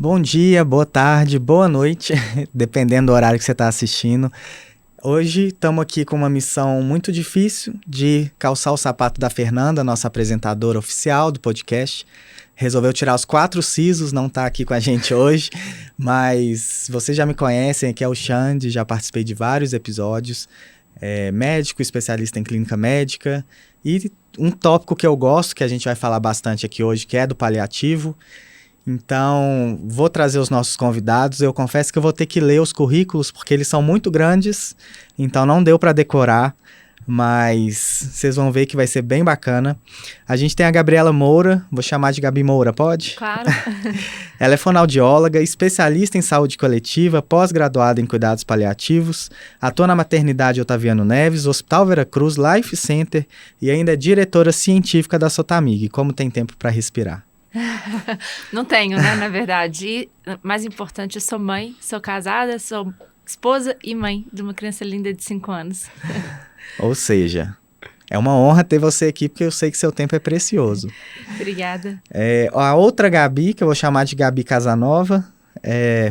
Bom dia, boa tarde, boa noite, dependendo do horário que você está assistindo. Hoje estamos aqui com uma missão muito difícil de calçar o sapato da Fernanda, nossa apresentadora oficial do podcast. Resolveu tirar os 4 sisos, não está aqui com a gente hoje, mas vocês já me conhecem, aqui é o Xande, já participei de vários episódios. Médico, especialista em clínica médica, e um tópico que eu gosto, que a gente vai falar bastante aqui hoje, que é do paliativo. Então, vou trazer os nossos convidados. Eu confesso que eu vou ter que ler os currículos, porque eles são muito grandes, então não deu para decorar, mas vocês vão ver que vai ser bem bacana. A gente tem a Gabriela Moura, vou chamar de Gabi Moura, pode? Claro. Ela é fonoaudióloga, especialista em saúde coletiva, pós-graduada em cuidados paliativos, atua na Maternidade Otaviano Neves, Hospital Veracruz, Life Center e ainda é diretora científica da Sotamig. Como tem tempo para respirar? Não tenho, né, na verdade. E, mais importante, eu sou mãe, sou casada, sou esposa e mãe de uma criança linda de 5 anos. Ou seja, é uma honra ter você aqui, porque eu sei que seu tempo é precioso. Obrigada. A outra Gabi, que eu vou chamar de Gabi Casanova,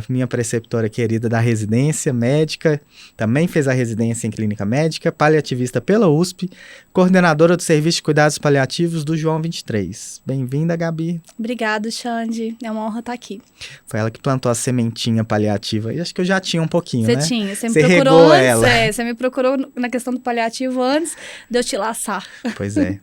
minha preceptora querida da residência médica, também fez a residência em clínica médica, paliativista pela USP, coordenadora do Serviço de Cuidados Paliativos do João 23. Bem-vinda, Gabi. Obrigada, Xande. É uma honra estar aqui. Foi ela que plantou a sementinha paliativa. E acho que eu já tinha um pouquinho, né? Você tinha. Você me Você procurou regou antes. ela. Você me procurou na questão do paliativo antes de eu te laçar. Pois é.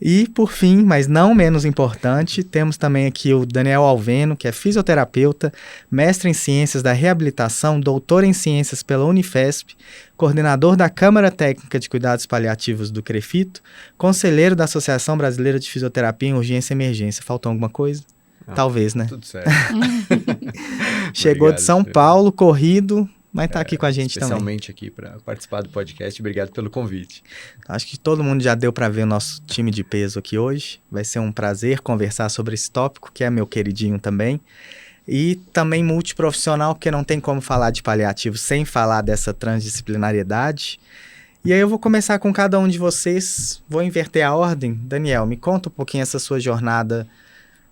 E, por fim, mas não menos importante, temos também aqui o Daniel Alveno, que é fisioterapeuta, mestre em Ciências da Reabilitação, doutor em Ciências pela Unifesp, coordenador da Câmara Técnica de Cuidados Paliativos do CREFITO, conselheiro da Associação Brasileira de Fisioterapia em Urgência e Emergência. Faltou alguma coisa? Talvez, né? Tudo certo. Chegou Obrigado, de São Paulo, corrido, mas está aqui com a gente também. Especialmente aqui para participar do podcast. Obrigado pelo convite. Acho que todo mundo já deu para ver o nosso time de peso aqui hoje. Vai ser um prazer conversar sobre esse tópico, que é meu queridinho também. E também multiprofissional, porque não tem como falar de paliativo sem falar dessa transdisciplinariedade. E aí eu vou começar com cada um de vocês, vou inverter a ordem. Daniel, me conta um pouquinho essa sua jornada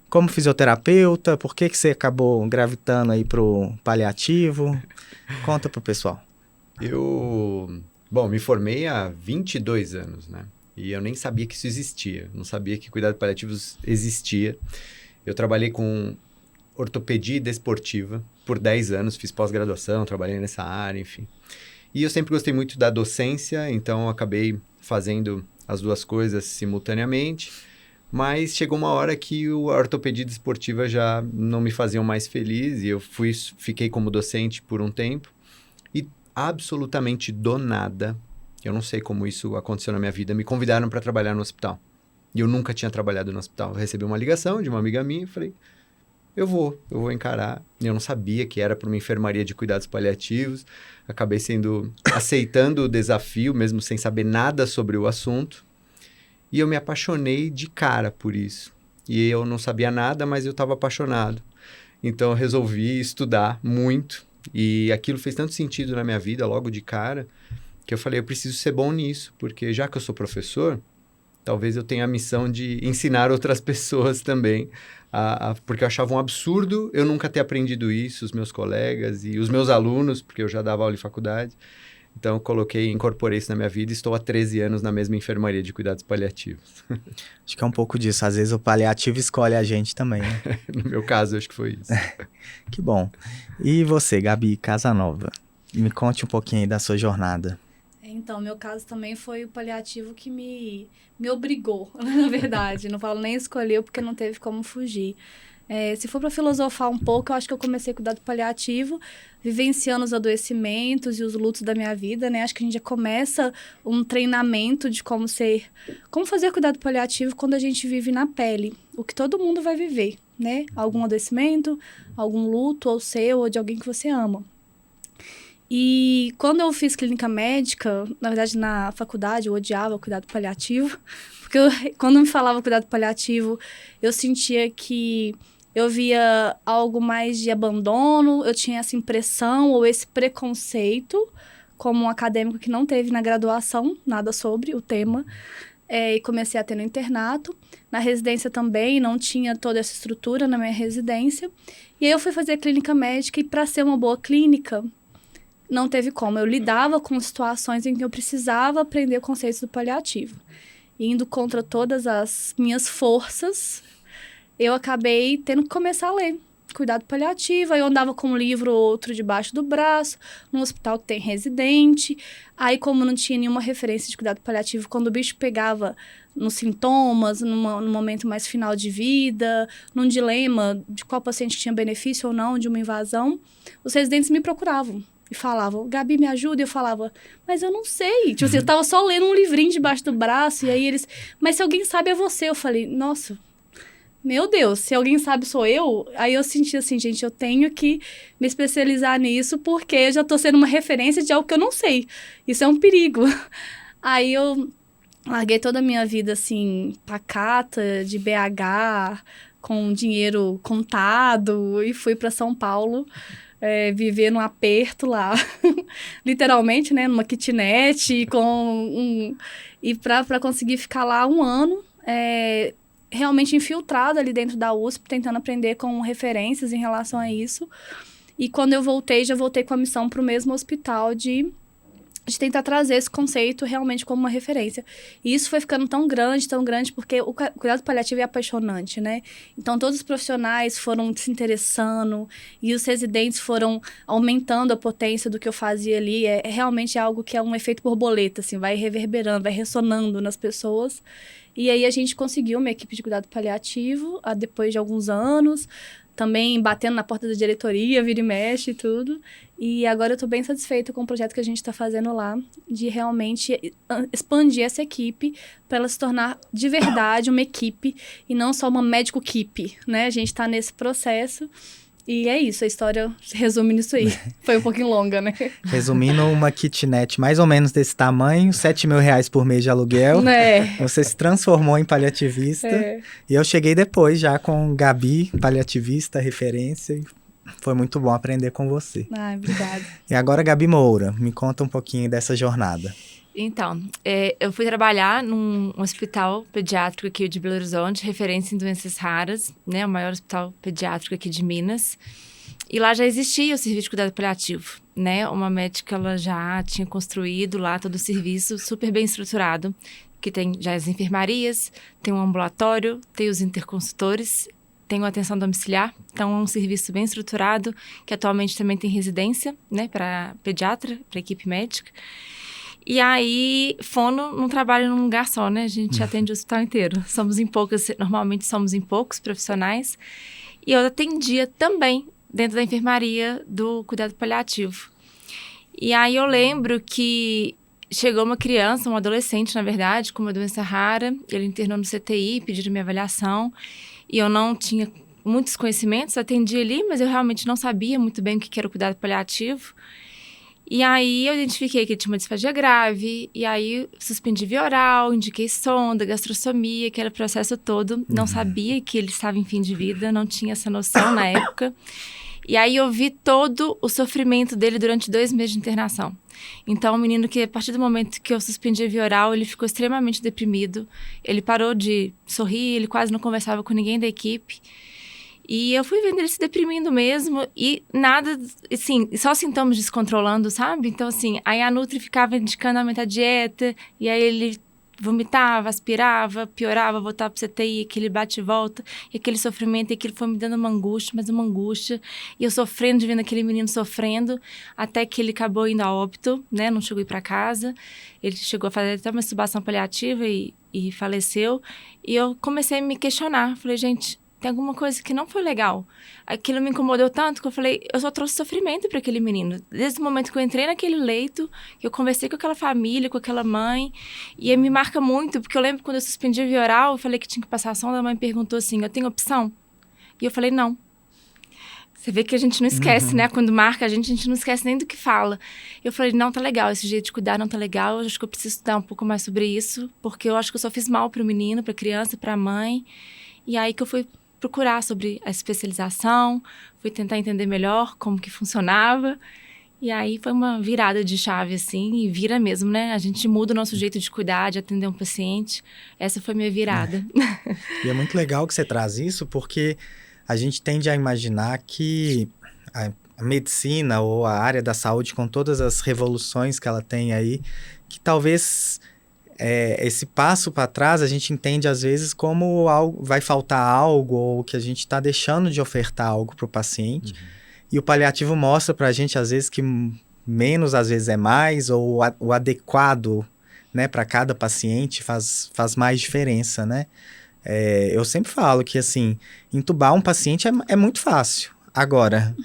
como fisioterapeuta, por que você acabou gravitando aí pro paliativo? Conta pro pessoal. Me formei há 22 anos, né? E eu nem sabia que isso existia, não sabia que cuidados paliativos existia. Eu trabalhei com ortopedia desportiva por 10 anos, fiz pós-graduação, trabalhei nessa área, enfim. E eu sempre gostei muito da docência, então acabei fazendo as duas coisas simultaneamente, mas chegou uma hora que a ortopedia desportiva já não me faziam mais feliz e eu fiquei como docente por um tempo e absolutamente do nada, eu não sei como isso aconteceu na minha vida, me convidaram para trabalhar no hospital. E eu nunca tinha trabalhado no hospital. Eu recebi uma ligação de uma amiga minha e falei, eu vou encarar. Eu não sabia que era para uma enfermaria de cuidados paliativos. Acabei aceitando o desafio, mesmo sem saber nada sobre o assunto. E eu me apaixonei de cara por isso. E eu não sabia nada, mas eu estava apaixonado. Então eu resolvi estudar muito. E aquilo fez tanto sentido na minha vida logo de cara, que eu falei, eu preciso ser bom nisso. Porque já que eu sou professor, talvez eu tenha a missão de ensinar outras pessoas também. Porque eu achava um absurdo eu nunca ter aprendido isso, os meus colegas e os meus alunos, porque eu já dava aula em faculdade. Então, eu incorporei isso na minha vida e estou há 13 anos na mesma enfermaria de cuidados paliativos. Acho que é um pouco disso. Às vezes o paliativo escolhe a gente também, né? No meu caso, acho que foi isso. Que bom. E você, Gabi Casanova? Me conte um pouquinho aí da sua jornada. Então, meu caso também foi o paliativo que me obrigou, na verdade. Não falo nem escolheu, porque não teve como fugir. Se for para filosofar um pouco, eu acho que eu comecei a cuidar do paliativo, vivenciando os adoecimentos e os lutos da minha vida, né? Acho que a gente já começa um treinamento de como fazer cuidado paliativo quando a gente vive na pele. O que todo mundo vai viver, né? Algum adoecimento, algum luto, ou seu, ou de alguém que você ama. E quando eu fiz clínica médica, na verdade na faculdade eu odiava cuidado paliativo, porque quando me falava cuidado paliativo, eu sentia que eu via algo mais de abandono, eu tinha essa impressão ou esse preconceito, como um acadêmico que não teve na graduação nada sobre o tema. e comecei a ter no internato. Na residência também, não tinha toda essa estrutura na minha residência. E aí eu fui fazer clínica médica e para ser uma boa clínica, não teve como. Eu lidava com situações em que eu precisava aprender conceitos do paliativo. E indo contra todas as minhas forças, eu acabei tendo que começar a ler cuidado paliativo. Aí eu andava com um livro ou outro debaixo do braço, num hospital que tem residente. Aí, como não tinha nenhuma referência de cuidado paliativo, quando o bicho pegava nos sintomas, num momento mais final de vida, num dilema de qual paciente tinha benefício ou não de uma invasão, os residentes me procuravam e falavam, Gabi, me ajuda. E eu falava, mas eu não sei. Tipo assim, eu tava só lendo um livrinho debaixo do braço, e aí eles, mas se alguém sabe é você. Eu falei, nossa, meu Deus, se alguém sabe sou eu. Aí eu senti assim, gente, eu tenho que me especializar nisso, porque eu já tô sendo uma referência de algo que eu não sei. Isso é um perigo. Aí eu larguei toda a minha vida, assim, pacata, de BH, com dinheiro contado, e fui para São Paulo, viver num aperto lá, literalmente, né, numa kitnet, e para conseguir ficar lá um ano, realmente infiltrada ali dentro da USP, tentando aprender com referências em relação a isso. E quando eu voltei, já voltei com a missão para o mesmo hospital de tentar trazer esse conceito realmente como uma referência. E isso foi ficando tão grande, porque o cuidado paliativo é apaixonante, né? Então, todos os profissionais foram se interessando e os residentes foram aumentando a potência do que eu fazia ali. É realmente algo que é um efeito borboleta, assim, vai reverberando, vai ressonando nas pessoas. E aí, a gente conseguiu uma equipe de cuidado paliativo, depois de alguns anos, também batendo na porta da diretoria, vira e mexe e tudo. E agora eu estou bem satisfeita com o projeto que a gente está fazendo lá, de realmente expandir essa equipe para ela se tornar de verdade uma equipe e não só uma médico-equipe, né? A gente está nesse processo e é isso, a história se resume nisso aí. Foi um pouquinho longa, né? Resumindo, uma kitnet mais ou menos desse tamanho, R$7.000 por mês de aluguel. Você se transformou em paliativista. E eu cheguei depois já com Gabi, paliativista, referência. Foi muito bom aprender com você. Obrigada. E agora, Gabi Moura, me conta um pouquinho dessa jornada. Então, eu fui trabalhar num hospital pediátrico aqui de Belo Horizonte, referência em doenças raras, né? O maior hospital pediátrico aqui de Minas. E lá já existia o serviço de cuidado paliativo, né? Uma médica, ela já tinha construído lá todo o serviço super bem estruturado, que tem já as enfermarias, tem um ambulatório, tem os interconsultores, tem uma atenção domiciliar. Então, é um serviço bem estruturado, que atualmente também tem residência, né? Para pediatra, para equipe médica. E aí, fono não trabalha num lugar só, né? A gente atende o hospital inteiro. Normalmente somos em poucos profissionais. E eu atendia também dentro da enfermaria do cuidado paliativo. E aí eu lembro que chegou uma criança, um adolescente, na verdade, com uma doença rara. Ele internou no CTI, pediram minha avaliação. E eu não tinha muitos conhecimentos, atendi ali, mas eu realmente não sabia muito bem o que era o cuidado paliativo. E aí eu identifiquei que ele tinha uma disfagia grave, e aí suspendi via oral, indiquei sonda, gastrostomia, aquele processo todo. Não sabia que ele estava em fim de vida, não tinha essa noção na época. E aí eu vi todo o sofrimento dele durante 2 meses de internação. Então, o menino que, a partir do momento que eu suspendi via oral, ele ficou extremamente deprimido. Ele parou de sorrir, ele quase não conversava com ninguém da equipe. E eu fui vendo ele se deprimindo mesmo e nada, assim, só sintomas descontrolando, sabe? Então, assim, aí a Nutri ficava indicando aumentar a dieta, e aí ele vomitava, aspirava, piorava, voltava pro CTI, aquele bate e volta, e aquele sofrimento, e aquilo foi me dando uma angústia, mas uma angústia, e eu sofrendo, de vendo aquele menino sofrendo, até que ele acabou indo a óbito, né? Não chegou a ir pra casa, ele chegou a fazer até uma intubação paliativa e faleceu, e eu comecei a me questionar, falei, gente, tem alguma coisa que não foi legal. Aquilo me incomodou tanto que eu falei, eu só trouxe sofrimento para aquele menino. Desde o momento que eu entrei naquele leito, que eu conversei com aquela família, com aquela mãe, e me marca muito, porque eu lembro quando eu suspendi a via oral, eu falei que tinha que passar a sonda, a mãe perguntou assim, eu tenho opção? E eu falei, não. Você vê que a gente não esquece, né? Quando marca a gente não esquece nem do que fala. Eu falei, não, tá legal, esse jeito de cuidar não tá legal, eu acho que eu preciso estudar um pouco mais sobre isso, porque eu acho que eu só fiz mal pro menino, pra criança, pra mãe. E aí que eu fui procurar sobre a especialização, fui tentar entender melhor como que funcionava. E aí foi uma virada de chave, assim, e vira mesmo, né? A gente muda o nosso jeito de cuidar, de atender um paciente. Essa foi minha virada. E é muito legal que você traz isso, porque a gente tende a imaginar que a medicina ou a área da saúde, com todas as revoluções que ela tem aí, que talvez esse passo para trás a gente entende às vezes como vai faltar algo ou que a gente está deixando de ofertar algo para o paciente. E o paliativo mostra para a gente às vezes que menos às vezes é mais, ou o adequado, né, para cada paciente faz mais diferença, né? Eu sempre falo que, assim, entubar um paciente é muito fácil. Agora,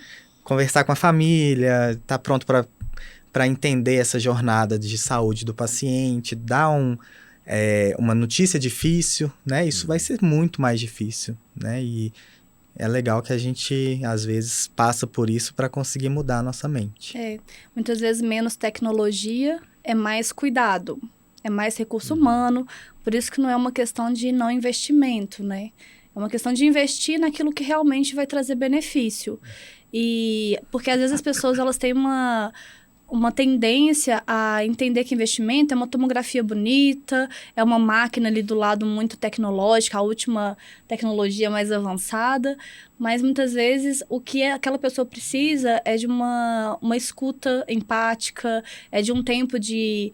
conversar com a família, tá pronto para entender essa jornada de saúde do paciente, dar uma notícia difícil, né? Isso vai ser muito mais difícil, né? E é legal que a gente, às vezes, passa por isso para conseguir mudar a nossa mente. Muitas vezes menos tecnologia é mais cuidado, é mais recurso humano, por isso que não é uma questão de não investimento, né? É uma questão de investir naquilo que realmente vai trazer benefício. E porque às vezes as pessoas elas têm uma tendência a entender que investimento é uma tomografia bonita, é uma máquina ali do lado muito tecnológica, a última tecnologia mais avançada, mas muitas vezes o que aquela pessoa precisa é de uma escuta empática, é de um tempo de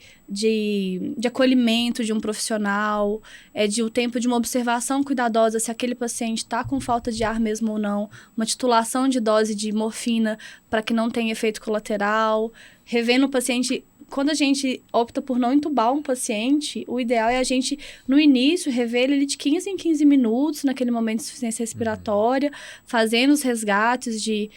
acolhimento de um profissional, é de um tempo de uma observação cuidadosa se aquele paciente está com falta de ar mesmo ou não, uma titulação de dose de morfina para que não tenha efeito colateral, revendo o paciente. Quando a gente opta por não entubar um paciente, o ideal é a gente, no início, rever ele de 15 em 15 minutos, naquele momento de insuficiência respiratória, fazendo os resgates de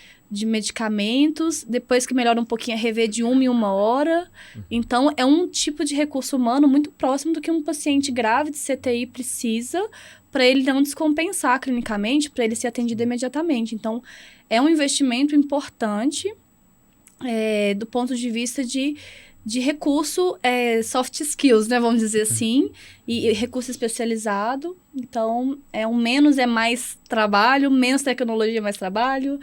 medicamentos, depois que melhora um pouquinho, é rever de 1 em 1 hora. Então, é um tipo de recurso humano muito próximo do que um paciente grave de CTI precisa, para ele não descompensar clinicamente, para ele ser atendido imediatamente. Então, é um investimento importante, do ponto de vista de recurso, soft skills, né, vamos dizer assim, e recurso especializado. Então, menos é mais trabalho, menos tecnologia é mais trabalho,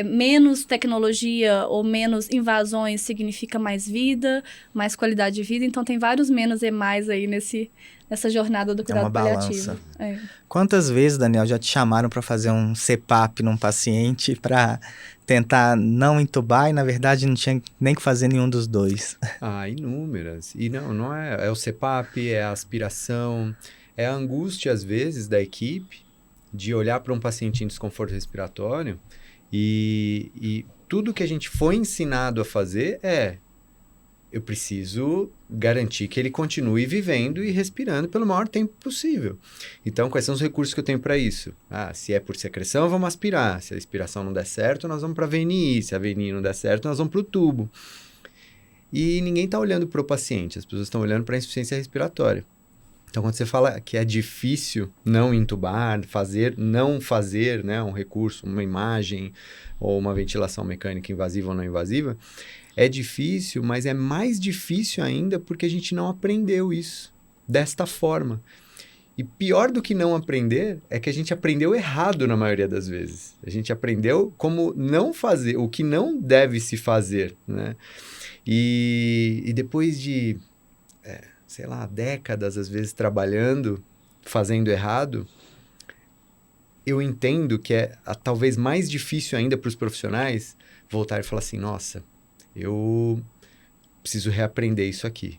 menos tecnologia ou menos invasões significa mais vida, mais qualidade de vida. Então, tem vários menos e mais aí nessa jornada do cuidado paliativo. Quantas vezes, Daniel, já te chamaram para fazer um CPAP num paciente para tentar não entubar e, na verdade, não tinha nem que fazer nenhum dos dois? Inúmeras. E não é o CPAP, é a aspiração, é a angústia, às vezes, da equipe de olhar para um paciente em desconforto respiratório e tudo que a gente foi ensinado a fazer eu preciso garantir que ele continue vivendo e respirando pelo maior tempo possível. Então, quais são os recursos que eu tenho para isso? Se é por secreção, vamos aspirar. Se a aspiração não der certo, nós vamos para a VNI. Se a VNI não der certo, nós vamos para o tubo. E ninguém está olhando para o paciente, as pessoas estão olhando para a insuficiência respiratória. Então, quando você fala que é difícil não entubar, não fazer, né, um recurso, uma imagem ou uma ventilação mecânica invasiva ou não invasiva, é difícil, mas é mais difícil ainda porque a gente não aprendeu isso desta forma. E pior do que não aprender é que a gente aprendeu errado na maioria das vezes. A gente aprendeu como não fazer, o que não deve se fazer, né? E depois de, décadas, às vezes, trabalhando, fazendo errado, eu entendo que é talvez mais difícil ainda para os profissionais voltar e falar assim, nossa, eu preciso reaprender isso aqui.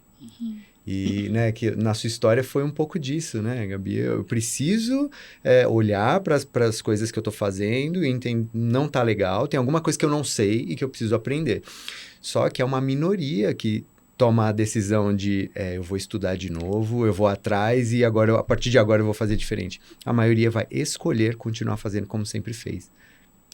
E, né, que na sua história foi um pouco disso, né, Gabi? Eu preciso olhar para as coisas que eu estou fazendo e não tá legal, tem alguma coisa que eu não sei e que eu preciso aprender. Só que é uma minoria que toma a decisão de eu vou estudar de novo, eu vou atrás e agora a partir de agora eu vou fazer diferente. A maioria vai escolher continuar fazendo como sempre fez.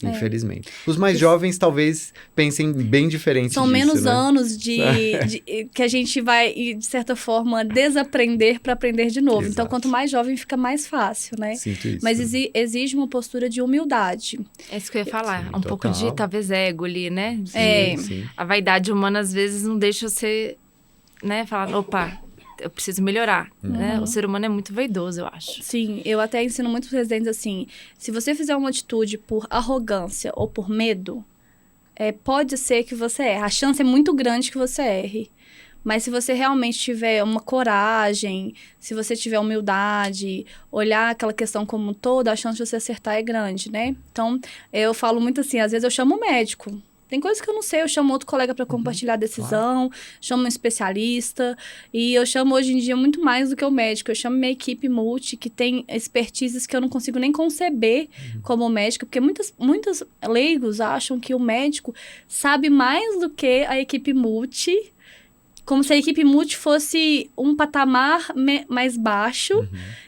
Infelizmente. Os mais jovens talvez pensem bem diferente São disso, menos né? anos que a gente vai, de certa forma, desaprender para aprender de novo. Exato. Então, quanto mais jovem, fica mais fácil, né? Sinto isso. Mas exige uma postura de humildade. É isso que eu ia falar. Sim, um pouco de, talvez, ego ali, né? Sim. A vaidade humana, às vezes, não deixa você, né? Falar, opa, eu preciso melhorar, né? O ser humano é muito vaidoso, eu acho. Sim, eu até ensino muitos residentes assim, se você fizer uma atitude por arrogância ou por medo, pode ser que você erre. A chance é muito grande que você erre. Mas se você realmente tiver uma coragem, se você tiver humildade, olhar aquela questão como um todo, a chance de você acertar é grande, né? Então, eu falo muito assim, às vezes eu chamo o médico. Tem coisas que eu não sei, eu chamo outro colega para compartilhar a decisão, chamo um especialista, e eu chamo hoje em dia muito mais do que o médico. Eu chamo minha equipe multi, que tem expertises que eu não consigo nem conceber como médico, porque muitos leigos acham que o médico sabe mais do que a equipe multi, como se a equipe multi fosse um patamar mais baixo.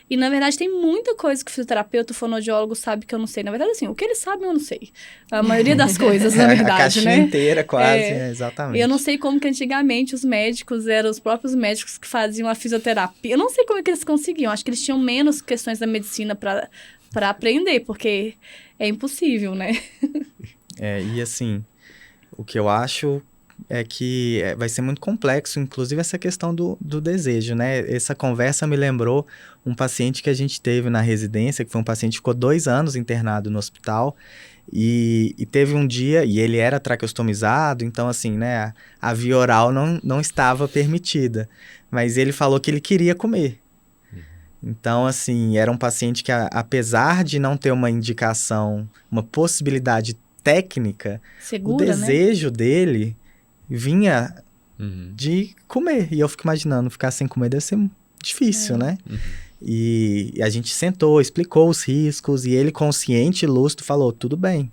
E, na verdade, tem muita coisa que o fisioterapeuta, o fonoaudiólogo sabe que eu não sei. Na verdade, assim, o que eles sabem eu não sei. A maioria das coisas, na verdade, a caixinha inteira, quase, exatamente. Eu não sei como que antigamente os médicos eram os próprios médicos que faziam a fisioterapia. Eu não sei como é que eles conseguiam. Acho que eles tinham menos questões da medicina para aprender, porque é impossível, né? E assim, o que eu acho é que vai ser muito complexo, inclusive essa questão do desejo, né? Essa conversa me lembrou um paciente que a gente teve na residência, que foi um paciente que ficou 2 anos internado no hospital, e teve um dia, e ele era traqueostomizado, então assim, né, a via oral não estava permitida, mas ele falou que ele queria comer. Então, assim, era um paciente que, apesar de não ter uma indicação, uma possibilidade técnica, Segura, o desejo dele vinha de comer. E eu fico imaginando, ficar sem comer deve ser difícil, né? E a gente sentou, explicou os riscos, e ele, consciente e lúcido, falou, tudo bem,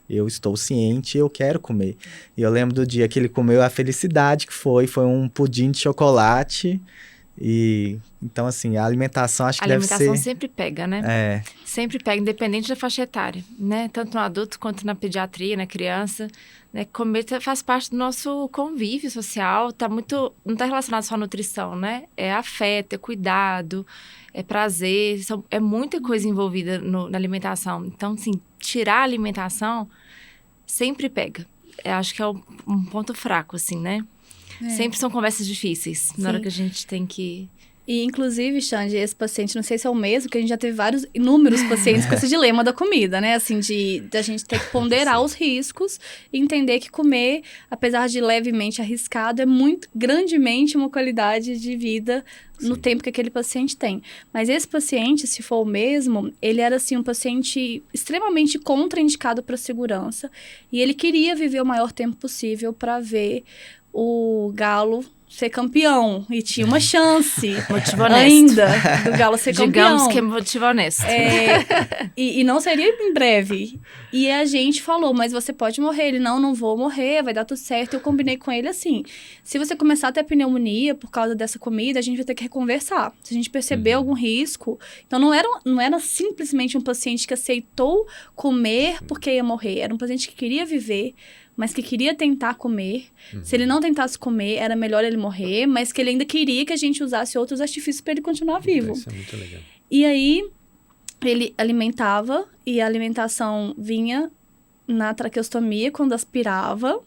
eu estou ciente, eu quero comer. E eu lembro do dia que ele comeu, a felicidade que foi um pudim de chocolate. E então, assim, a alimentação acho que deve ser... A alimentação sempre pega, né? É. Sempre pega, independente da faixa etária, né? Tanto no adulto quanto na pediatria, na criança, né? Comer faz parte do nosso convívio social, não está relacionado só à nutrição, né? É afeto, é cuidado, é prazer, é muita coisa envolvida na alimentação. Então, assim, tirar a alimentação sempre pega. Eu acho que é um ponto fraco, assim, né? Sempre são conversas difíceis, na hora que a gente tem que... E, inclusive, Xande, esse paciente, não sei se é o mesmo, que a gente já teve inúmeros pacientes com esse dilema da comida, né? Assim, de a gente ter que ponderar os riscos e entender que comer, apesar de levemente arriscado, é muito grandemente uma qualidade de vida no tempo que aquele paciente tem. Mas esse paciente, se for o mesmo, ele era, assim, um paciente extremamente contraindicado para segurança, e ele queria viver o maior tempo possível para ver o Galo ser campeão, e tinha uma chance ainda do Galo ser campeão. Digamos que é motivo honesto. E não seria em breve. E a gente falou, mas você pode morrer. Ele, não vou morrer, vai dar tudo certo. Eu combinei com ele assim, se você começar a ter pneumonia por causa dessa comida, a gente vai ter que reconversar. Se a gente perceber algum risco... Então, não era simplesmente um paciente que aceitou comer porque ia morrer. Era um paciente que queria viver, mas que queria tentar comer. Se ele não tentasse comer, era melhor ele morrer, mas que ele ainda queria que a gente usasse outros artifícios para ele continuar vivo. Isso é muito legal. E aí, ele alimentava, e a alimentação vinha na traqueostomia, quando aspirava,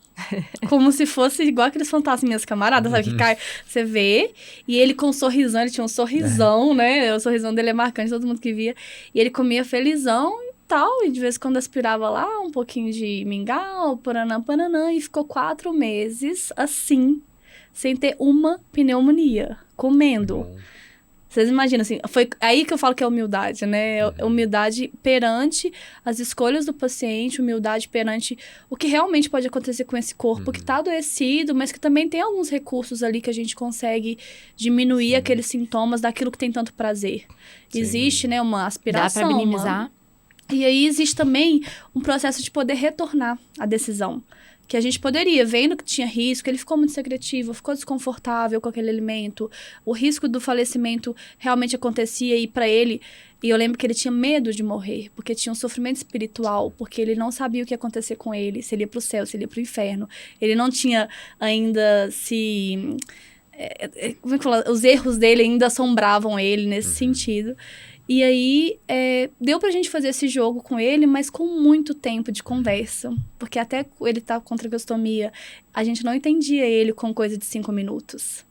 como se fosse igual aqueles fantasminhas camaradas, sabe? Que cai, você vê, e ele com um sorrisão, ele tinha um sorrisão, né? O sorrisão dele é marcante, todo mundo que via. E ele comia felizão, tal, e de vez em quando aspirava lá um pouquinho de mingau, paranã, e ficou 4 meses assim, sem ter uma pneumonia, comendo. Vocês imaginam, assim, foi aí que eu falo que é humildade, né? Humildade perante as escolhas do paciente, humildade perante o que realmente pode acontecer com esse corpo que tá adoecido, mas que também tem alguns recursos ali que a gente consegue diminuir aqueles sintomas daquilo que tem tanto prazer. Existe, né, uma aspiração. Dá pra minimizar. E aí existe também um processo de poder retornar a decisão. Que a gente poderia, vendo que tinha risco, ele ficou muito secretivo, ficou desconfortável com aquele alimento, o risco do falecimento realmente acontecia, e para ele, e eu lembro que ele tinha medo de morrer, porque tinha um sofrimento espiritual, porque ele não sabia o que ia acontecer com ele, se ele ia pro céu, se ele ia pro inferno. Ele não tinha ainda como é que fala? Os erros dele ainda assombravam ele nesse sentido. E aí, deu pra gente fazer esse jogo com ele, mas com muito tempo de conversa. Porque até ele tá com traqueostomia, a gente não entendia ele com coisa de 5 minutos.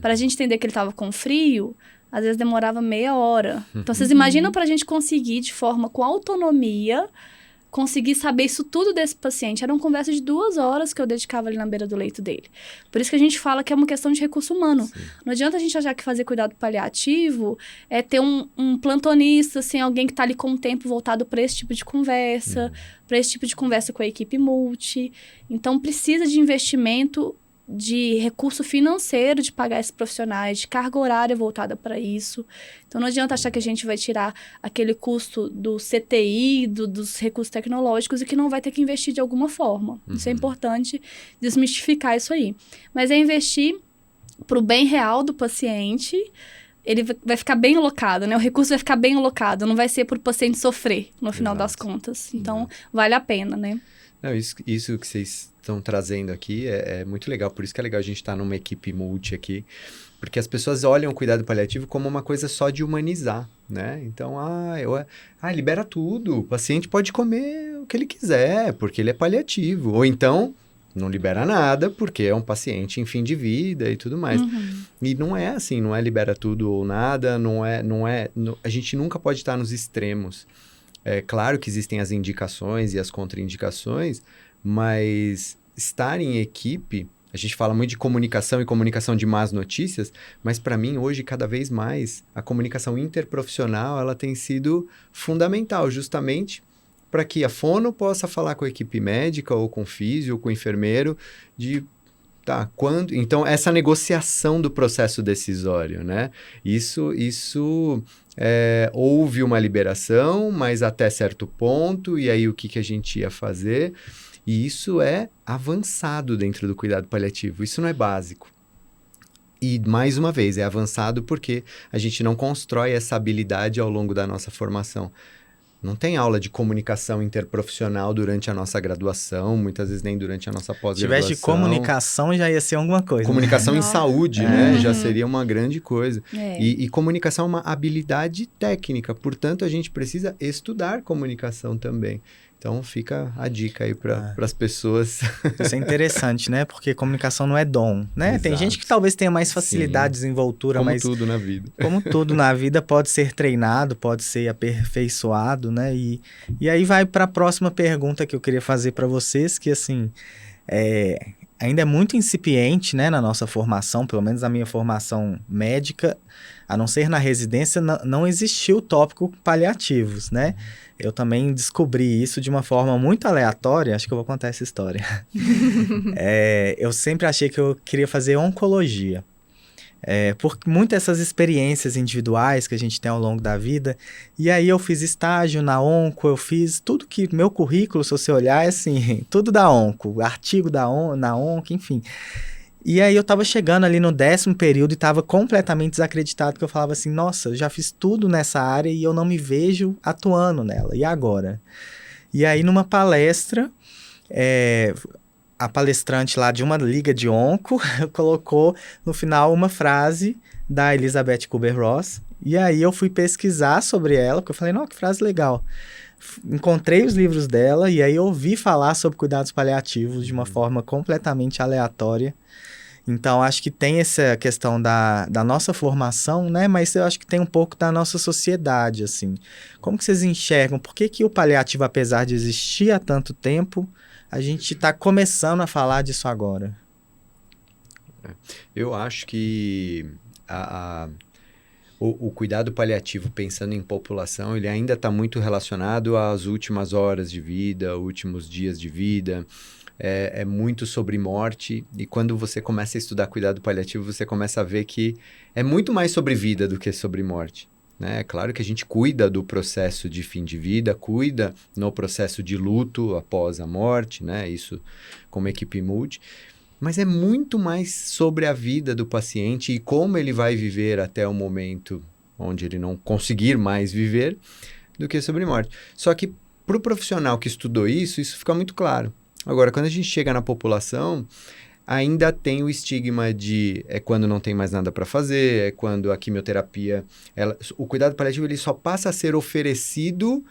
Pra gente entender que ele tava com frio, às vezes demorava meia hora. Então, vocês imaginam pra gente conseguir, de forma com autonomia, conseguir saber isso tudo desse paciente. Era uma conversa de 2 horas que eu dedicava ali na beira do leito dele. Por isso que a gente fala que é uma questão de recurso humano. Sim. Não adianta a gente achar que fazer cuidado paliativo é ter um plantonista, assim, alguém que está ali com o tempo voltado para esse tipo de conversa, para esse tipo de conversa com a equipe multi. Então, precisa de investimento, de recurso financeiro de pagar esses profissionais, de carga horária voltada para isso. Então, não adianta achar que a gente vai tirar aquele custo do CTI, dos recursos tecnológicos e que não vai ter que investir de alguma forma. Isso é importante desmistificar isso aí. Mas é investir para o bem real do paciente. Ele vai ficar bem alocado, né? O recurso vai ficar bem alocado, não vai ser para o paciente sofrer, no final das contas. Então, vale a pena, né? Não, isso que vocês estão trazendo aqui é muito legal. Por isso que é legal a gente estar numa equipe multi aqui. Porque as pessoas olham o cuidado paliativo como uma coisa só de humanizar, né? Então, libera tudo. O paciente pode comer o que ele quiser, porque ele é paliativo. Ou então, não libera nada, porque é um paciente em fim de vida e tudo mais. E não é assim, não é libera tudo ou nada, a gente nunca pode estar nos extremos. É claro que existem as indicações e as contraindicações, mas estar em equipe, a gente fala muito de comunicação e comunicação de más notícias, mas para mim hoje cada vez mais a comunicação interprofissional ela tem sido fundamental justamente para que a fono possa falar com a equipe médica ou com o físio ou com o enfermeiro quando... Então, essa negociação do processo decisório, né? Isso houve uma liberação, mas até certo ponto, e aí o que a gente ia fazer? E isso é avançado dentro do cuidado paliativo, isso não é básico. E, mais uma vez, é avançado porque a gente não constrói essa habilidade ao longo da nossa formação. Não tem aula de comunicação interprofissional durante a nossa graduação, muitas vezes nem durante a nossa pós-graduação. Se tivesse de comunicação, já ia ser alguma coisa. Comunicação em saúde, né? Já seria uma grande coisa. E comunicação é uma habilidade técnica, portanto, a gente precisa estudar comunicação também. Então, fica a dica aí para as pessoas. Isso é interessante, né? Porque comunicação não é dom, né? Exato. Tem gente que talvez tenha mais facilidade de desenvoltura, mas... Como tudo na vida. Como tudo na vida pode ser treinado, pode ser aperfeiçoado, né? E aí vai para a próxima pergunta que eu queria fazer para vocês, que assim, ainda é muito incipiente, né? Na nossa formação, pelo menos na minha formação médica, a não ser na residência, não existiu o tópico paliativos, né? Eu também descobri isso de uma forma muito aleatória, acho que eu vou contar essa história. Eu sempre achei que eu queria fazer oncologia. Por muitas dessas experiências individuais que a gente tem ao longo da vida. E aí eu fiz estágio na onco, eu fiz tudo que... Meu currículo, se você olhar, é assim, tudo da onco, artigo na onco, enfim... E aí eu estava chegando ali no 10º período e estava completamente desacreditado, porque eu falava assim, nossa, eu já fiz tudo nessa área e eu não me vejo atuando nela, e agora? E aí numa palestra, a palestrante lá de uma liga de onco colocou no final uma frase da Elizabeth Kubler-Ross, e aí eu fui pesquisar sobre ela, porque eu falei, não, que frase legal. Encontrei os livros dela e aí ouvi falar sobre cuidados paliativos de uma forma completamente aleatória. Então, acho que tem essa questão da nossa formação, né? Mas eu acho que tem um pouco da nossa sociedade, assim. Como que vocês enxergam? Por que o paliativo, apesar de existir há tanto tempo, a gente está começando a falar disso agora? Eu acho que o cuidado paliativo, pensando em população, ele ainda está muito relacionado às últimas horas de vida, últimos dias de vida. É muito sobre morte, e quando você começa a estudar cuidado paliativo, você começa a ver que é muito mais sobre vida do que sobre morte, né? É claro que a gente cuida do processo de fim de vida, cuida no processo de luto após a morte, né? Isso como equipe multi, mas é muito mais sobre a vida do paciente e como ele vai viver até o momento onde ele não conseguir mais viver, do que sobre morte. Só que para o profissional que estudou isso fica muito claro. Agora, quando a gente chega na população, ainda tem o estigma de quando não tem mais nada para fazer, quando a quimioterapia... o cuidado paliativo ele só passa a ser oferecido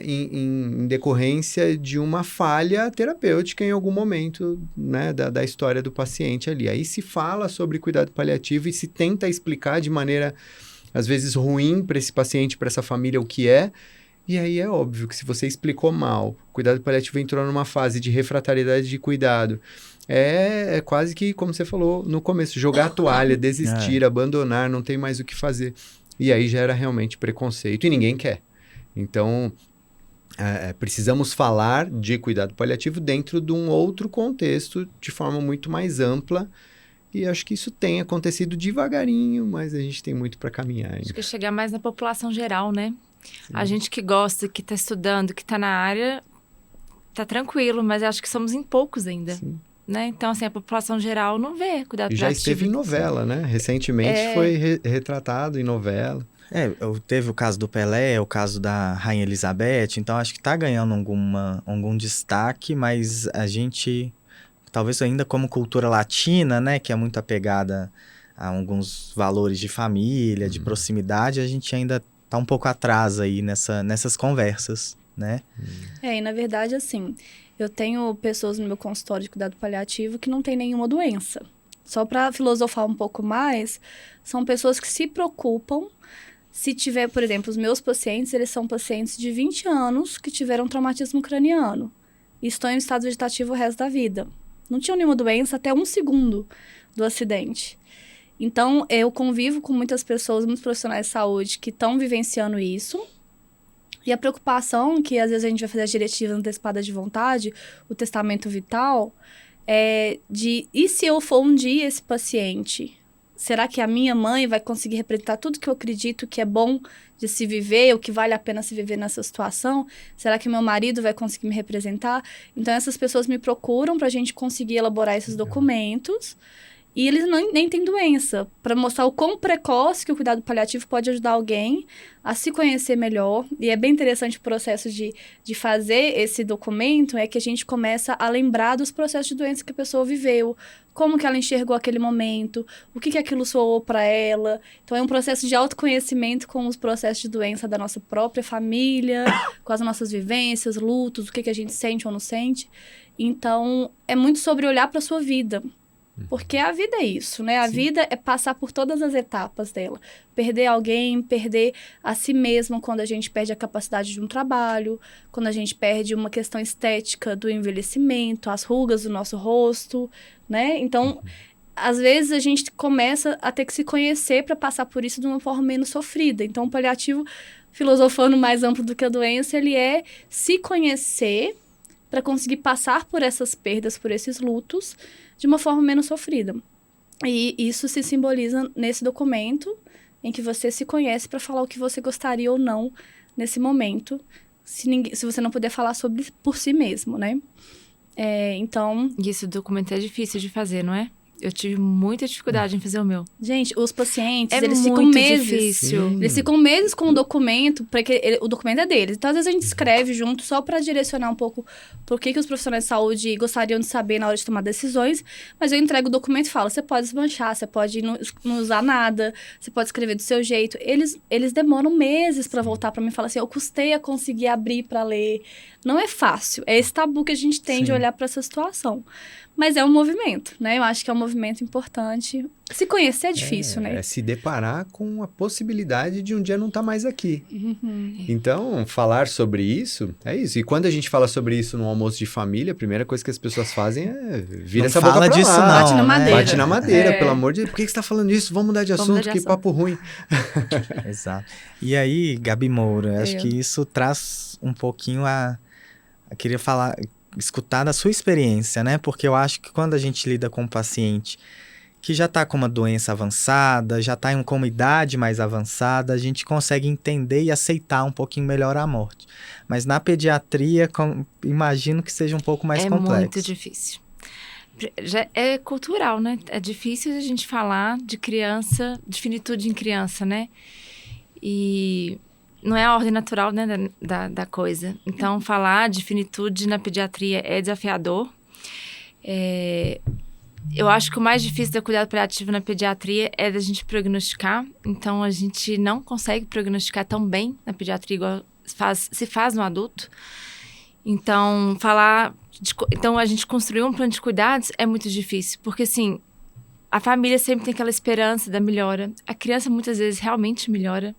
em decorrência de uma falha terapêutica em algum momento, né, da história do paciente ali. Aí se fala sobre cuidado paliativo e se tenta explicar de maneira, às vezes, ruim para esse paciente, para essa família, o que é. E aí é óbvio que se você explicou mal, o cuidado paliativo entrou numa fase de refratariedade de cuidado, é quase que, como você falou no começo, jogar a toalha, desistir, abandonar, não tem mais o que fazer. E aí gera realmente preconceito e ninguém quer. Então, precisamos falar de cuidado paliativo dentro de um outro contexto, de forma muito mais ampla. E acho que isso tem acontecido devagarinho, mas a gente tem muito para caminhar ainda. Acho que chegar mais na população geral, né? Sim. A gente que gosta, que está estudando, que está na área, tá tranquilo, mas acho que somos em poucos ainda. Sim. Né? Então, assim, a população geral não vê cuidado E paliativo. já esteve em novela, né? Recentemente foi retratado em novela. Teve o caso do Pelé, o caso da Rainha Elizabeth, então acho que tá ganhando algum destaque, mas a gente, talvez ainda como cultura latina, né, que é muito apegada a alguns valores de família, de proximidade, a gente ainda tá um pouco atrás aí nessas conversas, né? E na verdade, assim, eu tenho pessoas no meu consultório de cuidado paliativo que não tem nenhuma doença. Só para filosofar um pouco mais, são pessoas que se preocupam se tiver, por exemplo, os meus pacientes, eles são pacientes de 20 anos que tiveram traumatismo craniano e estão em estado vegetativo o resto da vida. Não tinham nenhuma doença até 1 segundo do acidente. Então, eu convivo com muitas pessoas, muitos profissionais de saúde que estão vivenciando isso. E a preocupação, que às vezes a gente vai fazer as diretivas antecipadas de vontade, o testamento vital, é de, e se eu for um dia esse paciente? Será que a minha mãe vai conseguir representar tudo que eu acredito que é bom de se viver, o que vale a pena se viver nessa situação? Será que meu marido vai conseguir me representar? Então, essas pessoas me procuram para a gente conseguir elaborar esses documentos. E eles nem têm doença, para mostrar o quão precoce que o cuidado paliativo pode ajudar alguém a se conhecer melhor. E é bem interessante o processo de fazer esse documento, é que a gente começa a lembrar dos processos de doença que a pessoa viveu, como que ela enxergou aquele momento, o que aquilo soou para ela. Então, é um processo de autoconhecimento com os processos de doença da nossa própria família, com as nossas vivências, lutos, o que a gente sente ou não sente. Então, é muito sobre olhar para a sua vida. Porque a vida é isso, né? A vida é passar por todas as etapas dela. Perder alguém, perder a si mesmo quando a gente perde a capacidade de um trabalho, quando a gente perde uma questão estética do envelhecimento, as rugas do nosso rosto, né? Então, às vezes a gente começa a ter que se conhecer para passar por isso de uma forma menos sofrida. Então, o paliativo, filosofando mais amplo do que a doença, ele é se conhecer para conseguir passar por essas perdas, por esses lutos, de uma forma menos sofrida. E isso se simboliza nesse documento, em que você se conhece para falar o que você gostaria ou não nesse momento, se você não puder falar sobre por si mesmo, né? Então... E esse documento é difícil de fazer, não é? Eu tive muita dificuldade em fazer o meu. Gente, os pacientes, É eles ficam muito meses. difícil. Eles ficam meses com o documento, porque o documento é deles. Então, às vezes, a gente escreve junto só para direcionar um pouco por que os profissionais de saúde gostariam de saber na hora de tomar decisões. Mas eu entrego o documento e falo, você pode desmanchar, você pode não usar nada, você pode escrever do seu jeito. Eles demoram meses para voltar para mim e falar assim, eu custei a conseguir abrir para ler. Não é fácil. É esse tabu que a gente tem de olhar para essa situação. Mas é um movimento, né? Eu acho que é um movimento importante. Se conhecer é difícil, né? É se deparar com a possibilidade de um dia não estar mais aqui. Então, falar sobre isso, é isso. E quando a gente fala sobre isso no almoço de família, a primeira coisa que as pessoas fazem é virar essa boca pra disso, lá. não, Bate na madeira. Bate na madeira, pelo amor de Deus. Por que você está falando isso? Vamos mudar de assunto, que papo ruim. Exato. E aí, Gabi Moura, acho que isso traz um pouquinho eu queria escutar da sua experiência, né? Porque eu acho que quando a gente lida com um paciente que já está com uma doença avançada, já está com uma idade mais avançada, a gente consegue entender e aceitar um pouquinho melhor a morte. Mas na pediatria, imagino que seja um pouco mais complexo. É muito difícil. Já é cultural, né? É difícil a gente falar de criança, de finitude em criança, né? E não é a ordem natural, né, da coisa. Então, falar de finitude na pediatria é desafiador. Eu acho que o mais difícil do cuidado paliativo na pediatria é da gente prognosticar. Então, a gente não consegue prognosticar tão bem na pediatria igual se faz no adulto. Então, então, a gente construir um plano de cuidados é muito difícil. Porque, assim, A família sempre tem aquela esperança da melhora. A criança muitas vezes realmente melhora.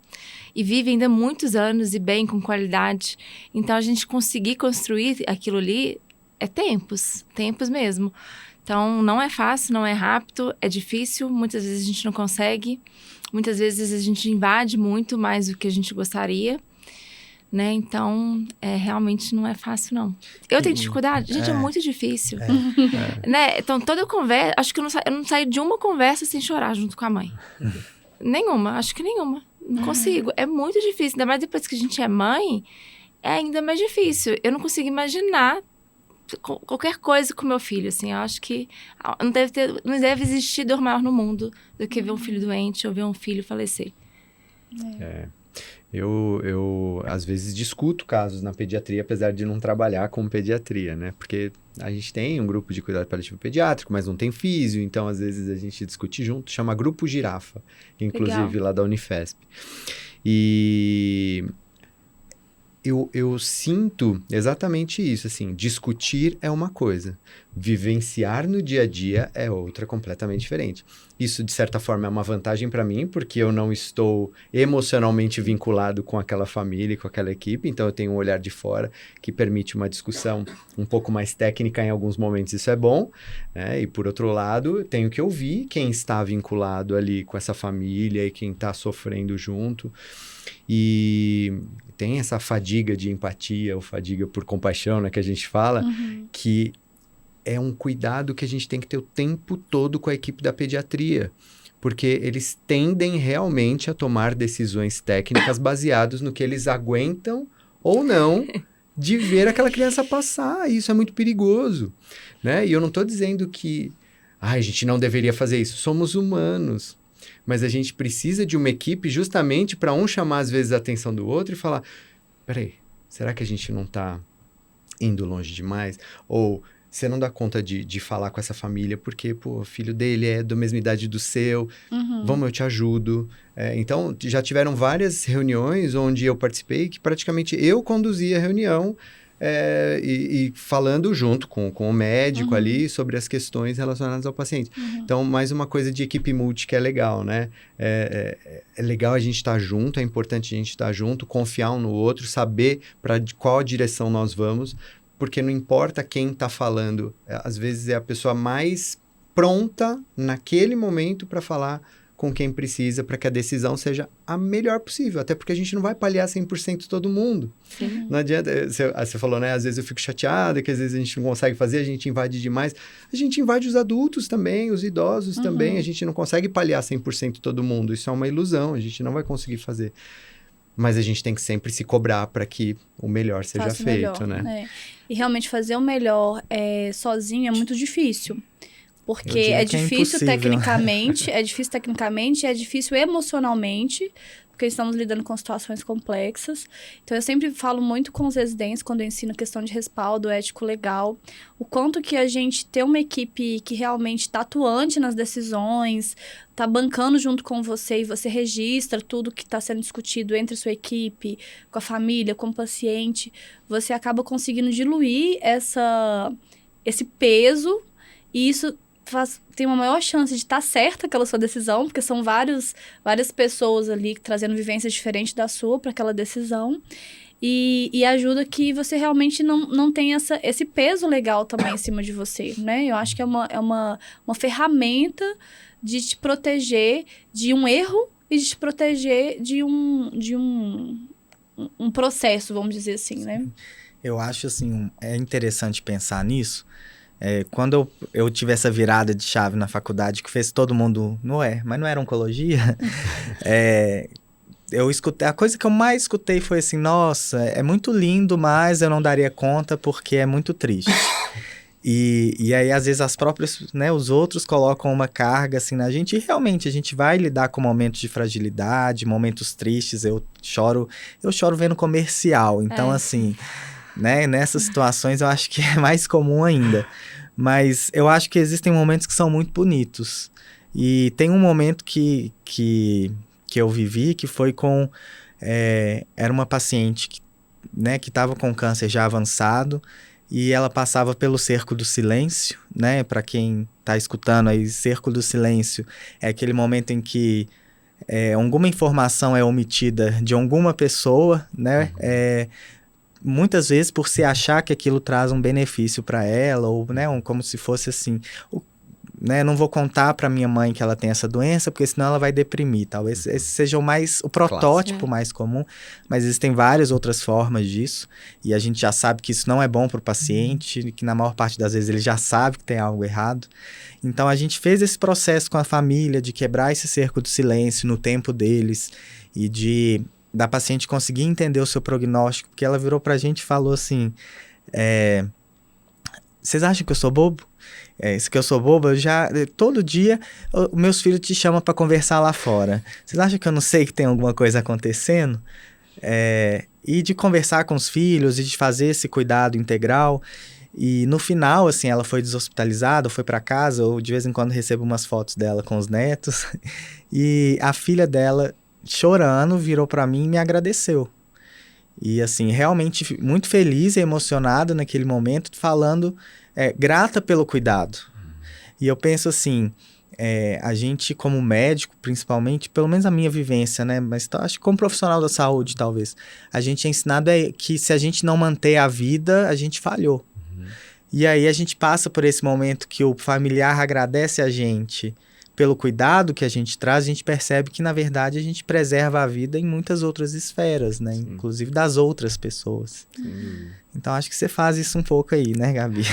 E vive ainda muitos anos e bem, com qualidade. Então, a gente conseguir construir aquilo ali é tempos mesmo. Então, não é fácil, não é rápido, é difícil. Muitas vezes a gente não consegue. Muitas vezes a gente invade muito mais do que a gente gostaria. Né? Então, realmente não é fácil, não. Eu tenho dificuldade? Gente, é muito difícil. Né? Então, toda conversa... Acho que eu não saio de uma conversa sem chorar junto com a mãe. Nenhuma, acho que nenhuma. Não consigo. É muito difícil. Ainda mais depois que a gente é mãe, é ainda mais difícil. Eu não consigo imaginar qualquer coisa com meu filho, assim. Eu acho que não deve existir dor maior no mundo do que ver um filho doente ou ver um filho falecer. Eu às vezes discuto casos na pediatria, apesar de não trabalhar com pediatria, né? Porque a gente tem um grupo de cuidado paliativo pediátrico, mas não tem físio, então às vezes a gente discute junto, chama Grupo Girafa, inclusive Legal. lá da Unifesp. E eu sinto exatamente isso, assim, discutir é uma coisa, vivenciar no dia a dia é outra completamente diferente. Isso, de certa forma, é uma vantagem para mim, porque eu não estou emocionalmente vinculado com aquela família, com aquela equipe, então eu tenho um olhar de fora que permite uma discussão um pouco mais técnica em alguns momentos, isso é bom, né? E, por outro lado, eu tenho que ouvir quem está vinculado ali com essa família e quem está sofrendo junto. E tem essa fadiga de empatia, ou fadiga por compaixão, né, que a gente fala, que é um cuidado que a gente tem que ter o tempo todo com a equipe da pediatria, porque eles tendem realmente a tomar decisões técnicas baseadas no que eles aguentam ou não de ver aquela criança passar. Isso é muito perigoso, né? E eu não estou dizendo que a gente não deveria fazer isso. Somos humanos. Mas a gente precisa de uma equipe justamente para um chamar, às vezes, a atenção do outro e falar, peraí, será que a gente não está indo longe demais? Ou você não dá conta de falar com essa família porque, pô, o filho dele é da mesma idade do seu, vamos, eu te ajudo. Então, já tiveram várias reuniões onde eu participei que praticamente eu conduzia a reunião e falando junto com o médico ali sobre as questões relacionadas ao paciente. Então, mais uma coisa de equipe multi que é legal, né? É legal a gente estar junto, é importante a gente estar junto, confiar um no outro, saber para qual direção nós vamos, porque não importa quem está falando, às vezes é a pessoa mais pronta naquele momento para falar com quem precisa, para que a decisão seja a melhor possível, até porque a gente não vai paliar 100% todo mundo. Sim. Não adianta, você falou, né, às vezes eu fico chateada, que às vezes a gente não consegue fazer, a gente invade demais. A gente invade os adultos também, os idosos também, a gente não consegue paliar 100% todo mundo, isso é uma ilusão, a gente não vai conseguir fazer. Mas a gente tem que sempre se cobrar para que o melhor seja feito, né? E realmente fazer o melhor sozinho é muito difícil. Porque é difícil tecnicamente, é difícil emocionalmente, porque estamos lidando com situações complexas. Então, eu sempre falo muito com os residentes, quando eu ensino questão de respaldo ético-legal, o quanto que a gente ter uma equipe que realmente está atuante nas decisões, está bancando junto com você, e você registra tudo que está sendo discutido entre a sua equipe, com a família, com o paciente, você acaba conseguindo diluir esse peso, e isso tem uma maior chance de estar certa aquela sua decisão, porque são várias pessoas ali trazendo vivências diferentes da sua para aquela decisão, e ajuda que você realmente não tenha esse peso legal também em cima de você, né? Eu acho que é uma ferramenta de te proteger de um erro e de te proteger de um processo, vamos dizer assim, né? Eu acho, assim, é interessante pensar nisso. Quando eu tive essa virada de chave na faculdade, que fez todo mundo, mas não era oncologia, eu escutei, a coisa que eu mais escutei foi assim, nossa, é muito lindo, mas eu não daria conta porque é muito triste. E aí, às vezes, as próprias, né, os outros colocam uma carga assim na gente, e realmente a gente vai lidar com momentos de fragilidade, momentos tristes. Eu choro vendo comercial, então assim, né, nessas situações eu acho que é mais comum ainda. Mas eu acho que existem momentos que são muito bonitos. E tem um momento que eu vivi, que foi com... era uma paciente que estava com câncer já avançado. e ela passava pelo cerco do silêncio, né? Para quem está escutando aí, cerco do silêncio é aquele momento em que alguma informação é omitida de alguma pessoa, né? Muitas vezes por se achar que aquilo traz um benefício para ela, ou, né, como se fosse assim, né, não vou contar para minha mãe que ela tem essa doença, porque senão ela vai deprimir. Talvez esse seja o protótipo mais comum, mas existem várias outras formas disso, e a gente já sabe que isso não é bom para o paciente, que na maior parte das vezes ele já sabe que tem algo errado. Então a gente fez esse processo com a família de quebrar esse cerco do silêncio no tempo deles, e da paciente conseguir entender o seu prognóstico, porque ela virou pra gente e falou assim, vocês acham que eu sou bobo? Isso que eu sou boba, todo dia meus filhos te chamam para conversar lá fora. Vocês acham que eu não sei que tem alguma coisa acontecendo? E de conversar com os filhos e de fazer esse cuidado integral. E no final, assim, ela foi deshospitalizada, foi para casa, eu de vez em quando recebo umas fotos dela com os netos. E a filha dela, chorando, virou para mim e me agradeceu. E assim, realmente muito feliz e emocionada naquele momento, falando, grata pelo cuidado. E eu penso assim, a gente como médico, principalmente, pelo menos a minha vivência, né? Mas acho que como profissional da saúde, talvez, a gente é ensinado que se a gente não manter a vida, a gente falhou. E aí a gente passa por esse momento que o familiar agradece a gente pelo cuidado que a gente traz, a gente percebe que, na verdade, a gente preserva a vida em muitas outras esferas, né? Sim. Inclusive das outras pessoas. Sim. Então, acho que você faz isso um pouco aí, né, Gabi?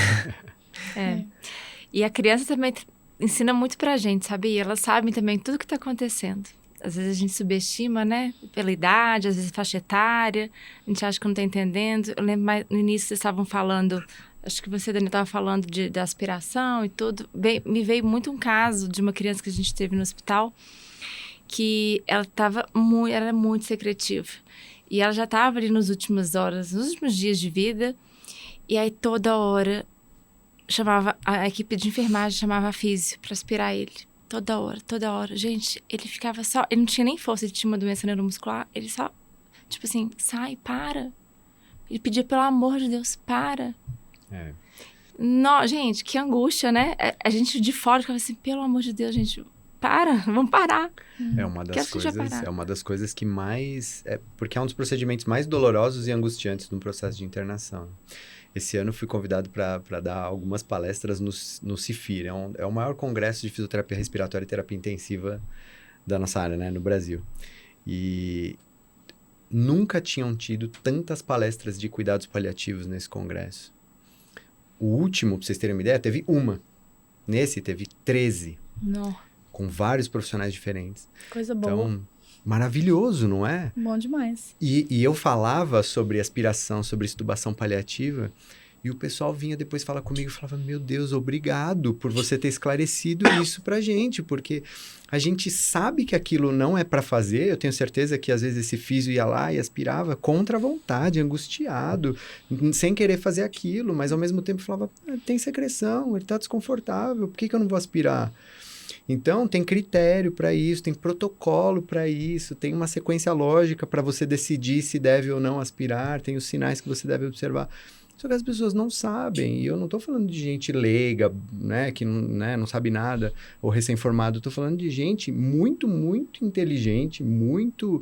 E a criança também ensina muito pra gente, sabe? E elas sabem também tudo que tá acontecendo. Às vezes a gente subestima, né? Pela idade, às vezes faixa etária, a gente acha que não tá entendendo. Eu lembro mais no início vocês estavam falando... Acho que você, Dani, estava falando da aspiração e tudo. Me veio muito um caso de uma criança que a gente teve no hospital, que ela era muito secretiva. E ela já estava ali nos últimos dias de vida. E aí, toda hora, a equipe de enfermagem chamava a físio para aspirar ele. Toda hora. Gente, ele ficava só... Ele não tinha nem força, ele tinha uma doença neuromuscular. Ele só, tipo assim, sai, para. Ele pedia, pelo amor de Deus, para. Não, gente, que angústia, né? A gente de fora ficava assim, pelo amor de Deus, gente, vamos parar. É uma das coisas que mais... porque é um dos procedimentos mais dolorosos e angustiantes no processo de internação. Esse ano fui convidado para dar algumas palestras no CIFIR, é o maior congresso de fisioterapia respiratória e terapia intensiva da nossa área, né, no Brasil. E nunca tinham tido tantas palestras de cuidados paliativos nesse congresso. O último, pra vocês terem uma ideia, teve uma. Nesse, teve 13. Não. Com vários profissionais diferentes. Coisa boa. Então, maravilhoso, não é? Bom demais. E eu falava sobre aspiração, sobre extubação paliativa, e o pessoal vinha depois falar comigo e falava, meu Deus, obrigado por você ter esclarecido isso pra gente, porque a gente sabe que aquilo não é pra fazer. Eu tenho certeza que às vezes esse físio ia lá e aspirava contra a vontade, angustiado, sem querer fazer aquilo, mas ao mesmo tempo falava, tem secreção, ele tá desconfortável, por que eu não vou aspirar? Então, tem critério para isso, tem protocolo para isso, tem uma sequência lógica para você decidir se deve ou não aspirar, tem os sinais que você deve observar. Só que as pessoas não sabem, e eu não estou falando de gente leiga, né, que não sabe nada, ou recém-formado, estou falando de gente muito, muito inteligente, muito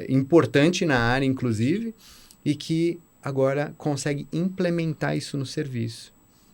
importante na área, inclusive, e que agora consegue implementar isso no serviço.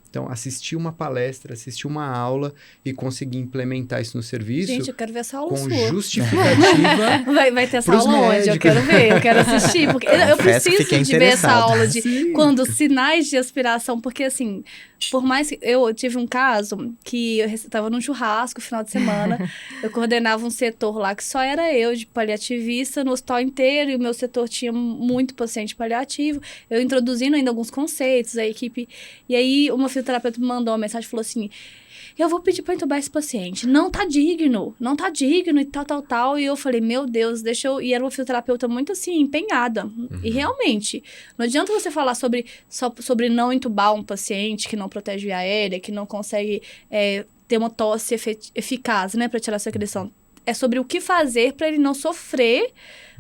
Então, assistir uma palestra, assistir uma aula e conseguir implementar isso no serviço... Gente, eu quero ver essa aula com sua. Justificativa. Vai ter essa aula onde? Eu quero ver, eu quero assistir. Porque eu preciso de ver essa aula de quando sinais de aspiração, porque assim, por mais que eu tive um caso que eu estava num churrasco no final de semana, eu coordenava um setor lá que só era eu de paliativista no hospital inteiro, e o meu setor tinha muito paciente paliativo, eu introduzindo ainda alguns conceitos, a equipe, e aí uma fisioterapeuta me mandou uma mensagem e falou assim, eu vou pedir para entubar esse paciente, não tá digno e tal, e eu falei, meu Deus, deixa eu... E era uma fisioterapeuta muito assim, empenhada, e realmente, não adianta você falar sobre não entubar um paciente que não protege via aérea, que não consegue ter uma tosse eficaz, né, para tirar a secreção, é sobre o que fazer para ele não sofrer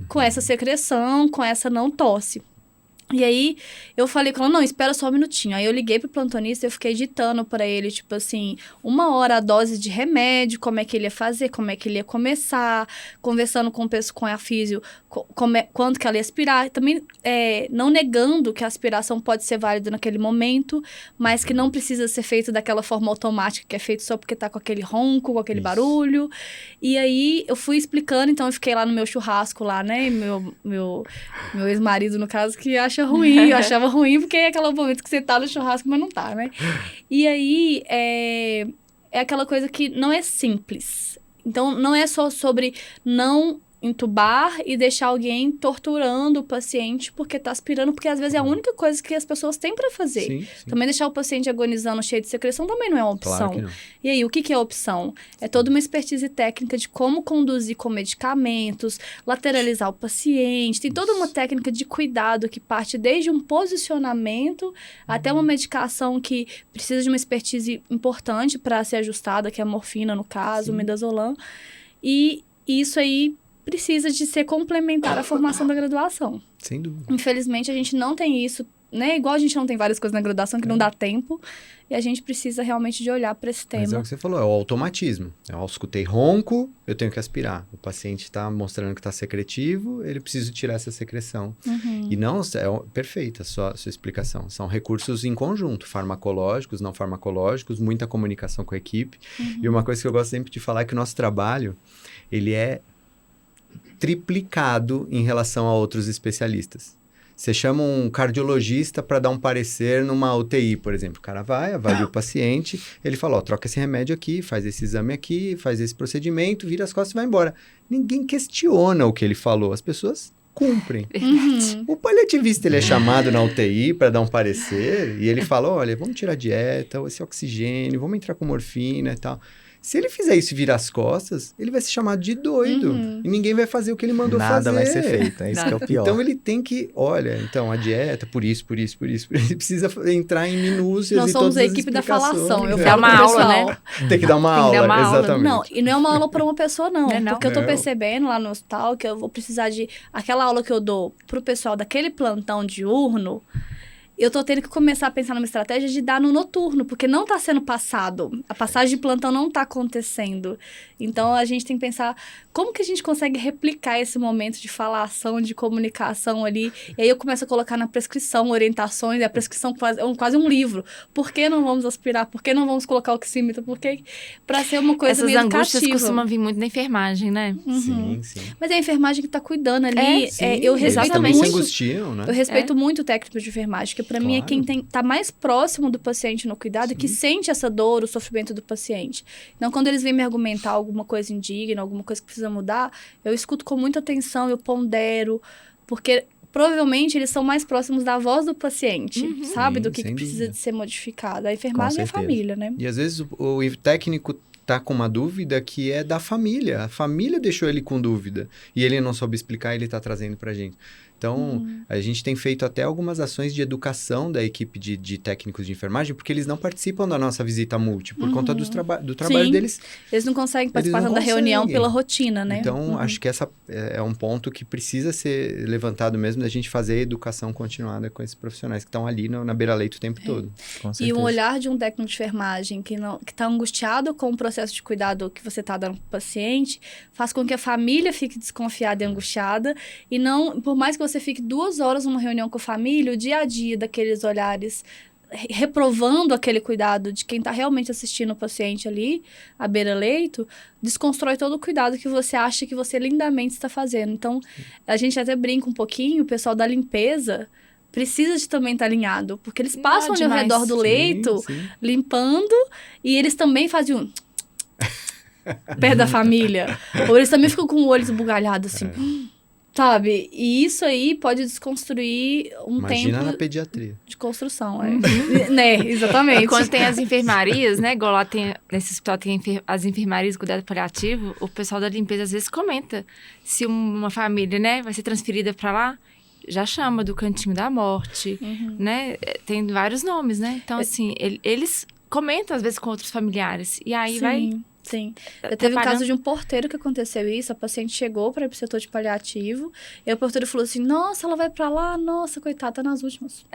com essa secreção, com essa não tosse. E aí, eu falei com ela, não, espera só um minutinho. Aí eu liguei pro plantonista e eu fiquei ditando pra ele, tipo assim, 1 hora a dose de remédio, como é que ele ia fazer, como é que ele ia começar, conversando com a físio, quando que ela ia aspirar. Também não negando que a aspiração pode ser válida naquele momento, mas que não precisa ser feito daquela forma automática, que é feito só porque tá com aquele ronco, com aquele barulho. E aí, eu fui explicando, então eu fiquei lá no meu churrasco lá, né, e meu ex-marido, no caso, que acha ruim, eu achava ruim, porque é aquele momento que você tá no churrasco, mas não tá, né? E aí, é aquela coisa que não é simples. Então, não é só sobre não entubar e deixar alguém torturando o paciente porque tá aspirando, porque às vezes é a única coisa que as pessoas têm para fazer. Sim. Também deixar o paciente agonizando cheio de secreção também não é uma opção. Claro que não. E aí, o que é a opção? É toda uma expertise técnica de como conduzir com medicamentos, lateralizar o paciente, tem toda uma técnica de cuidado que parte desde um posicionamento até uma medicação que precisa de uma expertise importante para ser ajustada, que é a morfina, no caso, o midazolam. E isso aí precisa de ser complementar à formação da graduação. Sem dúvida. Infelizmente, a gente não tem isso, né? Igual a gente não tem várias coisas na graduação que não dá tempo, e a gente precisa realmente de olhar para esse tema. Mas é o que você falou, é o automatismo. Eu escutei ronco, eu tenho que aspirar. O paciente está mostrando que está secretivo, ele precisa tirar essa secreção. E não, perfeita a sua explicação. São recursos em conjunto, farmacológicos, não farmacológicos, muita comunicação com a equipe. E uma coisa que eu gosto sempre de falar é que o nosso trabalho, ele é triplicado em relação a outros especialistas. Você chama um cardiologista para dar um parecer numa UTI, por exemplo. O cara vai, avalia o paciente, ele fala, troca esse remédio aqui, faz esse exame aqui, faz esse procedimento, vira as costas e vai embora. Ninguém questiona o que ele falou, as pessoas cumprem. O paliativista, ele é chamado na UTI para dar um parecer e ele fala, olha, vamos tirar a dieta, esse oxigênio, vamos entrar com morfina e tal. Se ele fizer isso e virar as costas, ele vai ser chamado de doido. E ninguém vai fazer o que ele mandou fazer. Nada vai ser feito, é isso que é o pior. Então, ele tem que... Olha, então, a dieta, por isso. Ele precisa entrar em minúcias Nós e somos todas a as equipe da explicações. falação. Eu Dá falo uma pro aula, pessoal. né? Tem que dar uma Tem que aula, dar uma aula. exatamente. Não, e não é uma aula para uma pessoa, não. Não. Porque eu tô Não. percebendo lá no hospital que eu vou precisar de... Aquela aula que eu dou pro pessoal daquele plantão diurno, eu tô tendo que começar a pensar numa estratégia de dar no noturno, porque não tá sendo passado. A passagem de plantão não tá acontecendo. Então, a gente tem que pensar como que a gente consegue replicar esse momento de falação, de comunicação ali. E aí eu começo a colocar na prescrição orientações, e a prescrição é quase um livro. Por que não vamos aspirar? Por que não vamos colocar oxímetro? Porque para ser uma coisa Essas meio angústias educativa. costumam vir muito na enfermagem, né? Sim, sim. Mas é a enfermagem que tá cuidando ali. Sim, Eu eles respeito também se muito. angustiam, né? Eu respeito muito o técnico de enfermagem, que para mim é quem tá mais próximo do paciente no cuidado e que sente essa dor, o sofrimento do paciente. Então, quando eles vêm me argumentar alguma coisa indigna, alguma coisa que precisa mudar, eu escuto com muita atenção, eu pondero, porque provavelmente eles são mais próximos da voz do paciente, sabe? Sim, Do que sem precisa dúvida. de ser modificado. A enfermagem é a certeza. família, né? E às vezes o técnico tá com uma dúvida que é da família. A família deixou ele com dúvida. E ele não soube explicar, ele tá trazendo pra gente. Então, a gente tem feito até algumas ações de educação da equipe de técnicos de enfermagem, porque eles não participam da nossa visita multi, por conta do trabalho Sim. deles. Eles não conseguem participar não da reunião conseguem. pela rotina, né? Então, acho que essa é um ponto que precisa ser levantado mesmo, da gente fazer educação continuada com esses profissionais que estão ali na beira-leito o tempo todo. Com E certeza. um olhar de um técnico de enfermagem que está angustiado com o processo de cuidado que você está dando para o paciente, faz com que a família fique desconfiada e angustiada. E não, por mais que você fique 2 horas numa reunião com a família, o dia a dia daqueles olhares reprovando aquele cuidado de quem está realmente assistindo o paciente ali, à beira-leito, desconstrói todo o cuidado que você acha que você lindamente está fazendo. Então, a gente até brinca um pouquinho, o pessoal da limpeza precisa de também estar alinhado, porque eles passam ali ao demais. redor do leito, Sim. limpando, e eles também fazem um perto da família. Ou eles também ficam com o olho esbugalhado, assim, sabe? E isso aí pode desconstruir um Imagina na tempo pediatria. de construção, né? Exatamente. E quando tem as enfermarias, né? Igual lá tem, nesse hospital tem as enfermarias de cuidado paliativo, o pessoal da limpeza às vezes comenta se uma família, né, vai ser transferida para lá, já chama do cantinho da morte, né? Tem vários nomes, né? Então, assim, eles comentam às vezes com outros familiares. E aí Sim. vai Sim. Já teve um Atrapalha. caso de um porteiro que aconteceu isso. A paciente chegou para ir pro setor de paliativo. E o porteiro falou assim, nossa, ela vai para lá? Nossa, coitada, tá nas últimas.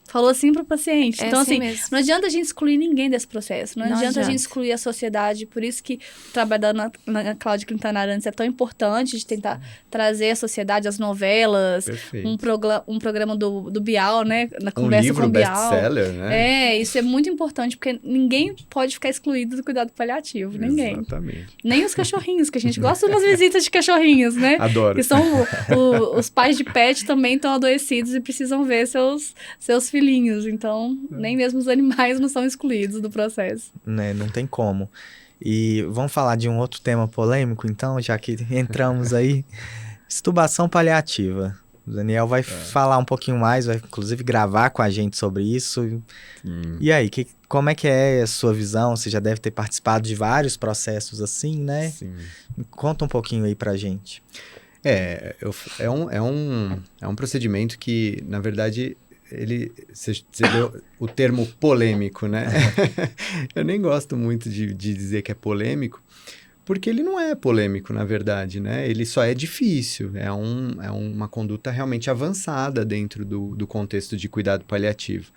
Falou assim pro paciente. É Então, assim, mesmo. não adianta a gente excluir ninguém desse processo. Não adianta a gente adianta. excluir a sociedade. Por isso que o trabalho da Ana Cláudia Quintana Arantes é tão importante, de tentar trazer a sociedade, as novelas, Perfeito. um programa do Bial, né? Na Um conversa livro com o Bial. best-seller, né? Isso é muito importante, porque ninguém pode ficar excluído do cuidado paliativo. Ninguém. Exatamente. Nem os cachorrinhos, que a gente gosta de umas visitas de cachorrinhos, né? Adoro. Que são os pais de pet também estão adoecidos e precisam ver seus filhinhos. Então, nem mesmo os animais não são excluídos do processo. Né? Não tem como. E vamos falar de um outro tema polêmico, então, já que entramos aí. Extubação paliativa. O Daniel vai falar um pouquinho mais, vai inclusive gravar com a gente sobre isso. E aí, como é que é a sua visão? Você já deve ter participado de vários processos assim, né? Sim. Conta um pouquinho aí pra gente. É um procedimento que, na verdade, você deu o termo polêmico, né? Eu nem gosto muito de dizer que é polêmico, porque ele não é polêmico, na verdade, né? Ele só é difícil, é uma conduta realmente avançada dentro do contexto de cuidado paliativo.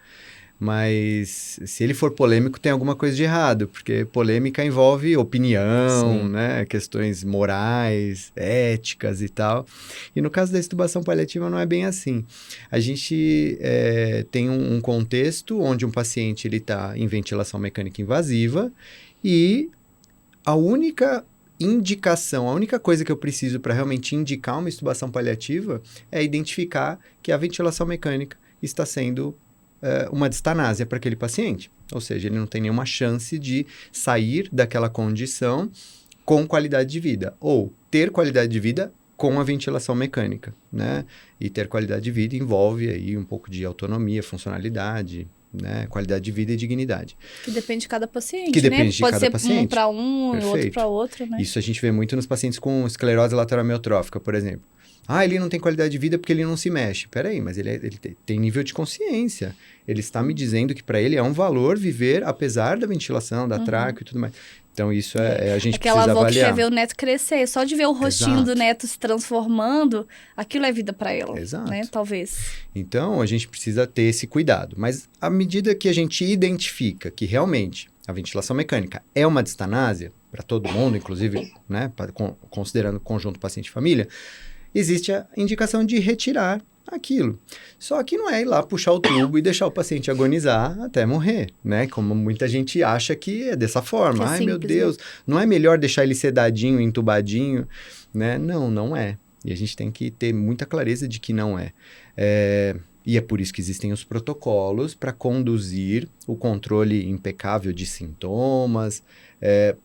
Mas se ele for polêmico, tem alguma coisa de errado, porque polêmica envolve opinião, Sim. né? Questões morais, éticas e tal. E no caso da extubação paliativa não é bem assim. A gente tem um contexto onde um paciente está em ventilação mecânica invasiva e a única indicação, a única coisa que eu preciso para realmente indicar uma extubação paliativa é identificar que a ventilação mecânica está sendo uma distanásia para aquele paciente. Ou seja, ele não tem nenhuma chance de sair daquela condição com qualidade de vida. Ou ter qualidade de vida com a ventilação mecânica, né? E ter qualidade de vida envolve aí um pouco de autonomia, funcionalidade, né? Qualidade de vida e dignidade. Que depende de cada paciente, Que depende de Pode cada ser paciente. um para um, outro Perfeito. para outro, né? Isso a gente vê muito nos pacientes com esclerose lateral amiotrófica, por exemplo. Ele não tem qualidade de vida porque ele não se mexe. Peraí, mas ele tem nível de consciência. Ele está me dizendo que para ele é um valor viver apesar da ventilação, da tráqueo e tudo mais. Então, isso a gente Aquela precisa avó que avaliar. quer ver o neto crescer, só de ver o rostinho Exato. do neto se transformando, aquilo é vida para ela, Exato. né? Talvez. Então, a gente precisa ter esse cuidado. Mas, à medida que a gente identifica que realmente a ventilação mecânica é uma distanásia, para todo mundo, inclusive, né, considerando o conjunto paciente e família, existe a indicação de retirar aquilo. Só que não é ir lá puxar o tubo e deixar o paciente agonizar até morrer, né? Como muita gente acha que é dessa forma. Que é Meu simples, Deus, não é melhor deixar ele sedadinho, entubadinho, né? Não, não é. E a gente tem que ter muita clareza de que não é. E é por isso que existem os protocolos para conduzir o controle impecável de sintomas,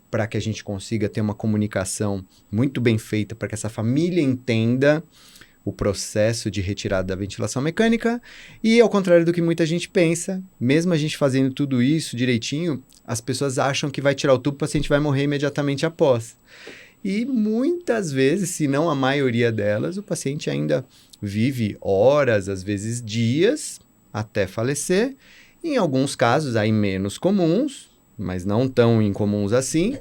para que a gente consiga ter uma comunicação muito bem feita, para que essa família entenda o processo de retirada da ventilação mecânica. E, ao contrário do que muita gente pensa, mesmo a gente fazendo tudo isso direitinho, as pessoas acham que vai tirar o tubo, o paciente vai morrer imediatamente após. E muitas vezes, se não a maioria delas, o paciente ainda vive horas, às vezes dias, até falecer. Em alguns casos, aí menos comuns, mas não tão incomuns assim,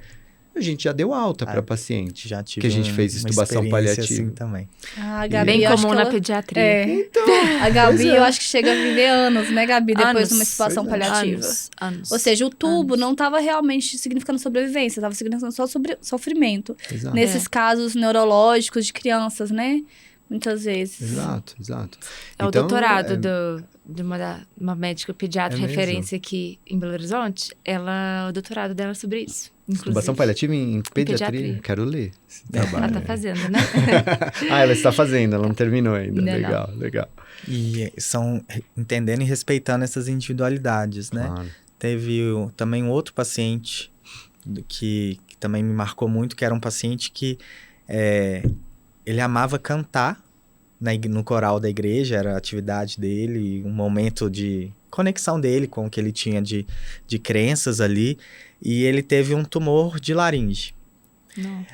a gente já deu alta para paciente. Já tive que a gente fez extubação uma experiência paliativa. assim também. A Gabi, Bem eu acho comum que na ela- pediatria. Então, A Gabi, pois é. eu acho que chega a viver anos, né, Gabi? Depois Anos. de uma situação Pois é. paliativa. Anos. Ou seja, o tubo Anos. não estava realmente significando sobrevivência, estava significando só sofrimento. Exato. Nesses casos neurológicos de crianças, né? Muitas vezes. Exato. É o Então, doutorado de uma médica pediatra É mesmo? referência aqui em Belo Horizonte. O doutorado dela é sobre isso. Extubação Inclusive. paliativa em pediatria? pediatria. Quero ler esse Ela trabalho. tá fazendo, né? Ela está fazendo, ela não terminou ainda. Ainda Legal, legal. E são entendendo e respeitando essas individualidades, né? Claro. Teve também um outro paciente que também me marcou muito, que era um paciente que ele amava cantar no coral da igreja, era a atividade dele, um momento de conexão dele com o que ele tinha de crenças ali, e ele teve um tumor de laringe. Não.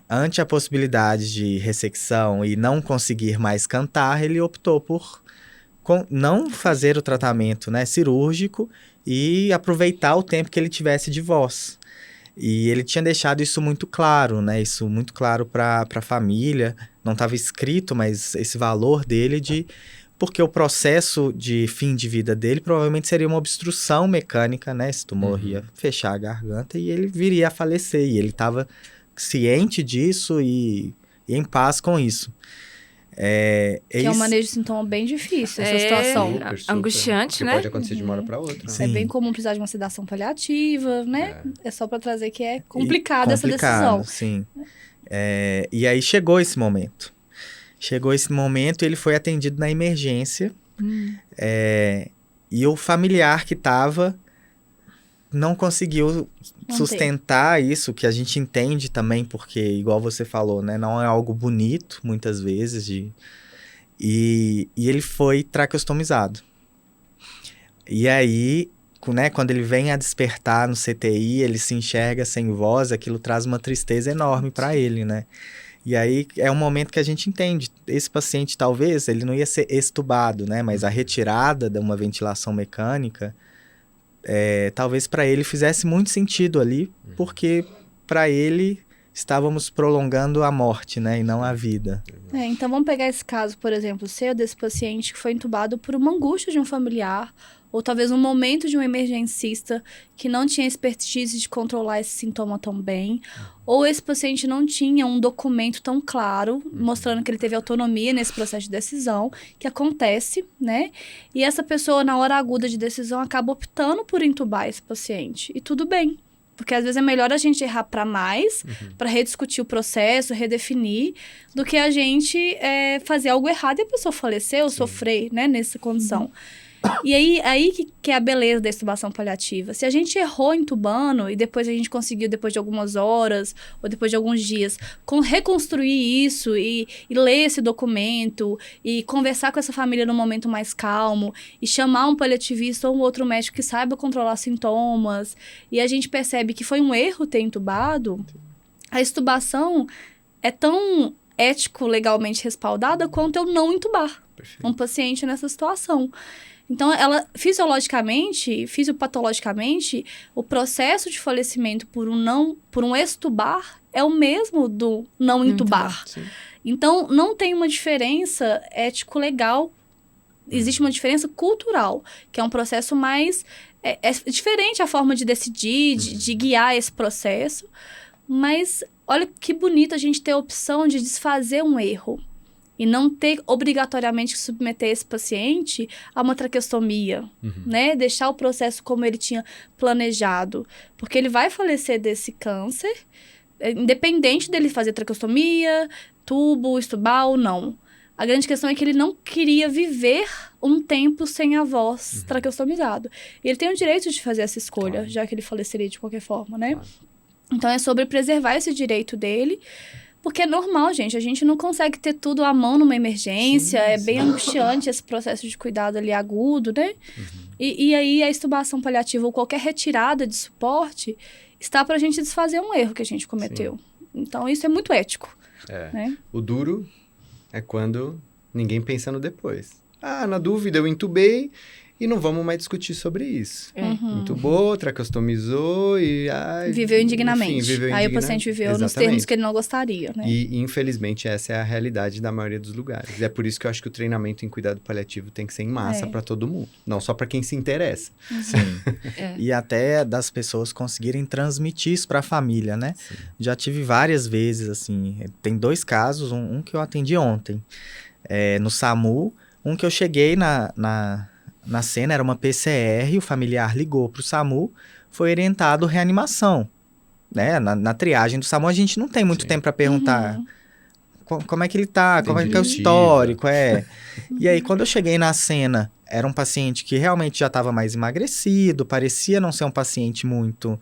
Ante a possibilidade de ressecção e não conseguir mais cantar, ele optou por não fazer o tratamento, né, cirúrgico e aproveitar o tempo que ele tivesse de voz. E ele tinha deixado isso muito claro, né? Isso muito claro para a família. Não estava escrito, mas esse valor dele porque o processo de fim de vida dele provavelmente seria uma obstrução mecânica, né? Esse tumor ia fechar a garganta e ele viria a falecer. E ele estava ciente disso e em paz com isso. Que é um manejo de sintoma bem difícil, essa situação. Super, angustiante, né? Pode acontecer de uma hora para outra. É bem comum precisar de uma sedação paliativa, né? É só para trazer que é complicada essa decisão. Sim. E aí chegou esse momento. E ele foi atendido na emergência. E o familiar que estava não conseguiu sustentar isso, que a gente entende também, porque, igual você falou, né, não é algo bonito, muitas vezes, e ele foi traqueostomizado. E aí, né, quando ele vem a despertar no CTI, ele se enxerga sem voz, aquilo traz uma tristeza enorme para ele, né? E aí é um momento que a gente entende, esse paciente talvez, ele não ia ser extubado, né, mas a retirada de uma ventilação mecânica, talvez para ele fizesse muito sentido ali, porque para ele estávamos prolongando a morte, né, e não a vida. Então vamos pegar esse caso, por exemplo, seu desse paciente que foi entubado por uma angústia de um familiar, ou talvez um momento de um emergencista que não tinha expertise de controlar esse sintoma tão bem, ou esse paciente não tinha um documento tão claro, mostrando que ele teve autonomia nesse processo de decisão, que acontece, né? E essa pessoa, na hora aguda de decisão, acaba optando por entubar esse paciente. E tudo bem. Porque às vezes é melhor a gente errar para mais, para rediscutir o processo, redefinir, do que a gente fazer algo errado e a pessoa falecer ou sofrer, né, nessa condição. E aí que é a beleza da extubação paliativa. Se a gente errou entubando e depois a gente conseguiu, depois de algumas horas ou depois de alguns dias, reconstruir isso e ler esse documento e conversar com essa família num momento mais calmo e chamar um paliativista ou um outro médico que saiba controlar sintomas, e a gente percebe que foi um erro ter entubado, a extubação é tão ético, legalmente respaldada quanto eu não entubar um paciente nessa situação. Então, ela, fisiopatologicamente, o processo de falecimento por um extubar é o mesmo do não entubar. Então, não tem uma diferença ético-legal, existe uma diferença cultural, que é um processo mais... É diferente a forma de decidir, de guiar esse processo, mas olha que bonito a gente ter a opção de desfazer um erro. E não ter obrigatoriamente que submeter esse paciente a uma traqueostomia, né? Deixar o processo como ele tinha planejado. Porque ele vai falecer desse câncer, independente dele fazer traqueostomia, tubo, estubar ou não. A grande questão é que ele não queria viver um tempo sem a voz traqueostomizado. E ele tem o direito de fazer essa escolha, já que ele faleceria de qualquer forma, né? Então, é sobre preservar esse direito dele. Porque é normal, gente. A gente não consegue ter tudo à mão numa emergência. É bem angustiante esse processo de cuidado ali agudo, né? E aí a extubação paliativa ou qualquer retirada de suporte está para a gente desfazer um erro que a gente cometeu. Então, isso é muito ético. Né? O duro é quando ninguém pensa no depois. Na dúvida, eu entubei e não vamos mais discutir sobre isso. Entubou, traqueostomizou e... viveu indignamente. Enfim, viveu aí o paciente viveu nos termos que ele não gostaria, né? E, infelizmente, essa é a realidade da maioria dos lugares. E é por isso que eu acho que o treinamento em cuidado paliativo tem que ser em massa para todo mundo. Não só para quem se interessa. Sim. E até das pessoas conseguirem transmitir isso para a família, né? Sim. Já tive várias vezes, assim... Tem 2 casos, um que eu atendi ontem. No SAMU, um que eu cheguei na cena, era uma PCR, o familiar ligou para o SAMU, foi orientado reanimação, né? Na triagem do SAMU, a gente não tem muito tempo para perguntar como é que ele tá, como é que é o histórico, E aí, quando eu cheguei na cena, era um paciente que realmente já estava mais emagrecido, parecia não ser um paciente muito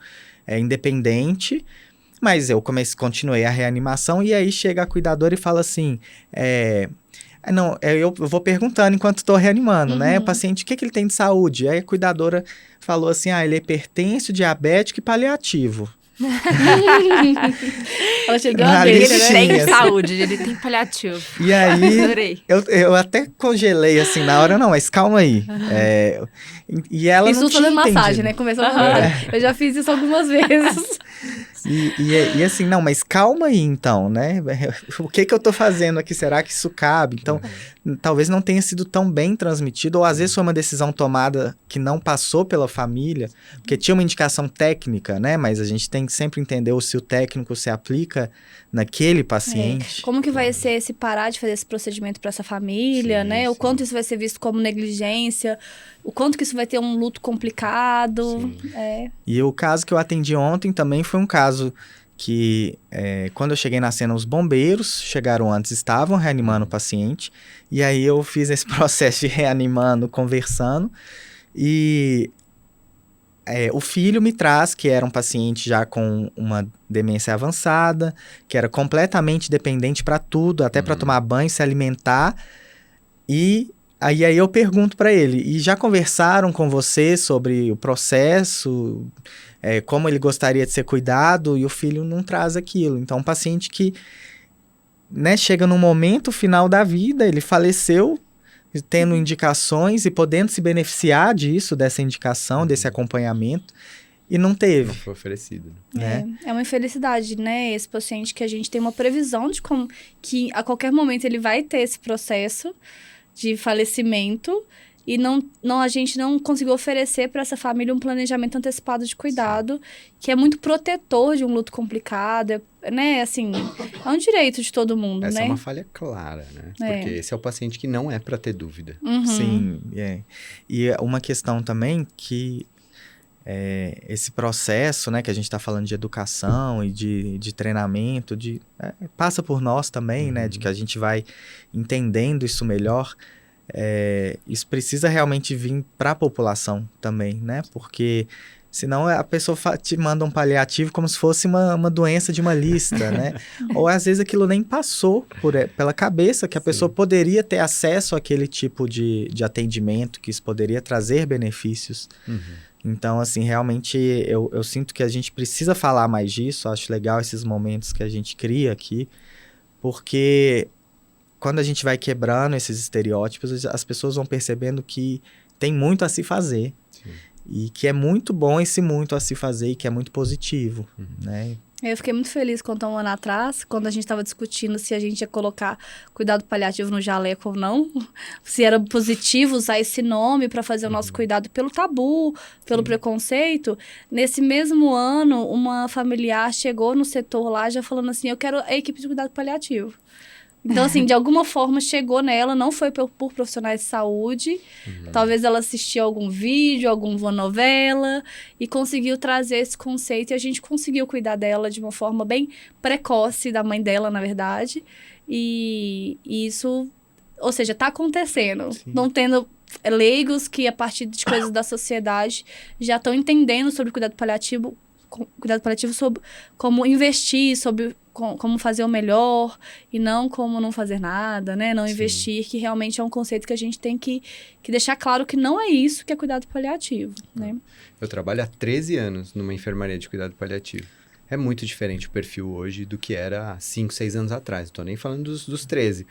independente, mas eu continuei a reanimação, e aí chega a cuidadora e fala assim, eu vou perguntando enquanto estou reanimando, né? O paciente, o que ele tem de saúde? Aí a cuidadora falou assim, ele é hipertenso, diabético e paliativo. Ela chegou ele tem saúde, ele tem paliativo. E aí, eu até congelei assim na hora, não, mas calma aí. E ela isso não tinha fazendo entendido. massagem, né? Começou a falar. Eu já fiz isso algumas vezes. E assim, não, mas calma aí então, né? O que eu tô fazendo aqui? Será que isso cabe? Então, talvez não tenha sido tão bem transmitido, ou às vezes foi uma decisão tomada que não passou pela família, porque tinha uma indicação técnica, né? Mas a gente tem que sempre entender se o técnico se aplica naquele paciente. Como que vai ser se parar de fazer esse procedimento para essa família, Sim, né? O sim. quanto isso vai ser visto como negligência, o quanto que isso vai ter um luto complicado. E o caso que eu atendi ontem também foi um caso que, quando eu cheguei na cena, os bombeiros chegaram antes, estavam reanimando o paciente, e aí eu fiz esse processo de reanimando, conversando, e o filho me traz, que era um paciente já com uma demência avançada, que era completamente dependente para tudo, até para tomar banho, se alimentar, e aí eu pergunto para ele, e já conversaram com você sobre o processo, como ele gostaria de ser cuidado, e o filho não traz aquilo. Então, um paciente que, né, chega no momento final da vida, ele faleceu, tendo indicações e podendo se beneficiar disso, dessa indicação, desse acompanhamento, e não teve. Não foi oferecido. Né? É uma infelicidade, né? Esse paciente que a gente tem uma previsão de como que a qualquer momento ele vai ter esse processo de falecimento e a gente não conseguiu oferecer para essa família um planejamento antecipado de cuidado, que é muito protetor de um luto complicado, né? Assim, é um direito de todo mundo, Essa né? é uma falha clara, né? Porque esse é o paciente que não é para ter dúvida. Sim, E uma questão também que esse processo, né, que a gente está falando de educação e de treinamento, passa por nós também, né, de que a gente vai entendendo isso melhor. Isso precisa realmente vir para a população também, né? Porque senão a pessoa te manda um paliativo como se fosse uma doença de uma lista, né? Ou às vezes aquilo nem passou pela cabeça que a pessoa poderia ter acesso àquele tipo de atendimento, que isso poderia trazer benefícios. Então, assim, realmente eu sinto que a gente precisa falar mais disso. Acho legal esses momentos que a gente cria aqui, porque quando a gente vai quebrando esses estereótipos, as pessoas vão percebendo que tem muito a se fazer. Sim. E que é muito bom esse muito a se fazer e que é muito positivo, né? Eu fiquei muito feliz quando um ano atrás, quando a gente estava discutindo se a gente ia colocar cuidado paliativo no jaleco ou não, se era positivo usar esse nome para fazer o nosso cuidado pelo tabu, pelo preconceito. Nesse mesmo ano, uma familiar chegou no setor lá já falando assim, eu quero a equipe de cuidado paliativo. Então, assim, de alguma forma chegou nela, não foi por profissionais de saúde. Talvez ela assistiu algum vídeo, alguma novela e conseguiu trazer esse conceito. E a gente conseguiu cuidar dela de uma forma bem precoce, da mãe dela, na verdade. E isso, ou seja, está acontecendo. Sim. Não tendo leigos que, a partir de coisas da sociedade, já estão entendendo sobre cuidado paliativo, sobre como investir, sobre como fazer o melhor e não como não fazer nada, né? Não investir, que realmente é um conceito que a gente tem que deixar claro que não é isso que é cuidado paliativo, né? Eu trabalho há 13 anos numa enfermaria de cuidado paliativo. É muito diferente o perfil hoje do que era há 5, 6 anos atrás. Não estou nem falando dos 13.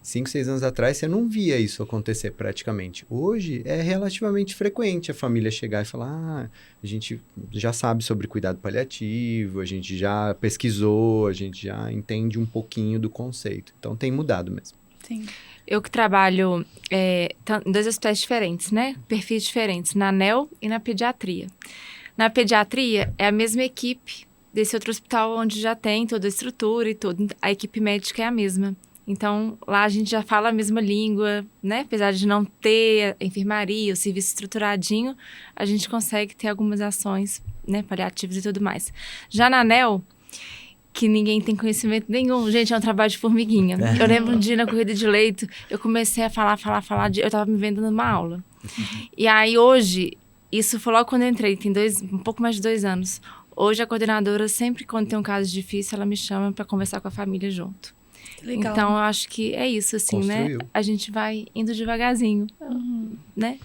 5, 6 anos atrás, você não via isso acontecer praticamente. Hoje, é relativamente frequente a família chegar e falar, a gente já sabe sobre cuidado paliativo, a gente já pesquisou, a gente já entende um pouquinho do conceito. Então, tem mudado mesmo. Sim. Eu que trabalho em 2 hospitais diferentes, né? Perfis diferentes, na ANEL e na pediatria. Na pediatria, é a mesma equipe desse outro hospital onde já tem toda a estrutura e tudo. A equipe médica é a mesma. Então, lá a gente já fala a mesma língua, né? Apesar de não ter a enfermaria, o serviço estruturadinho, a gente consegue ter algumas ações, né, paliativas e tudo mais. Já na ANEL, que ninguém tem conhecimento nenhum, gente, é um trabalho de formiguinha. Eu lembro um dia na corrida de leito, eu comecei a falar, eu tava me vendo numa aula. E aí, hoje, isso foi logo quando eu entrei, tem um pouco mais de 2 anos. Hoje, a coordenadora, sempre quando tem um caso difícil, ela me chama para conversar com a família junto. Legal. Então, eu acho que é isso, assim, Construiu. né? A gente vai indo devagarzinho, né?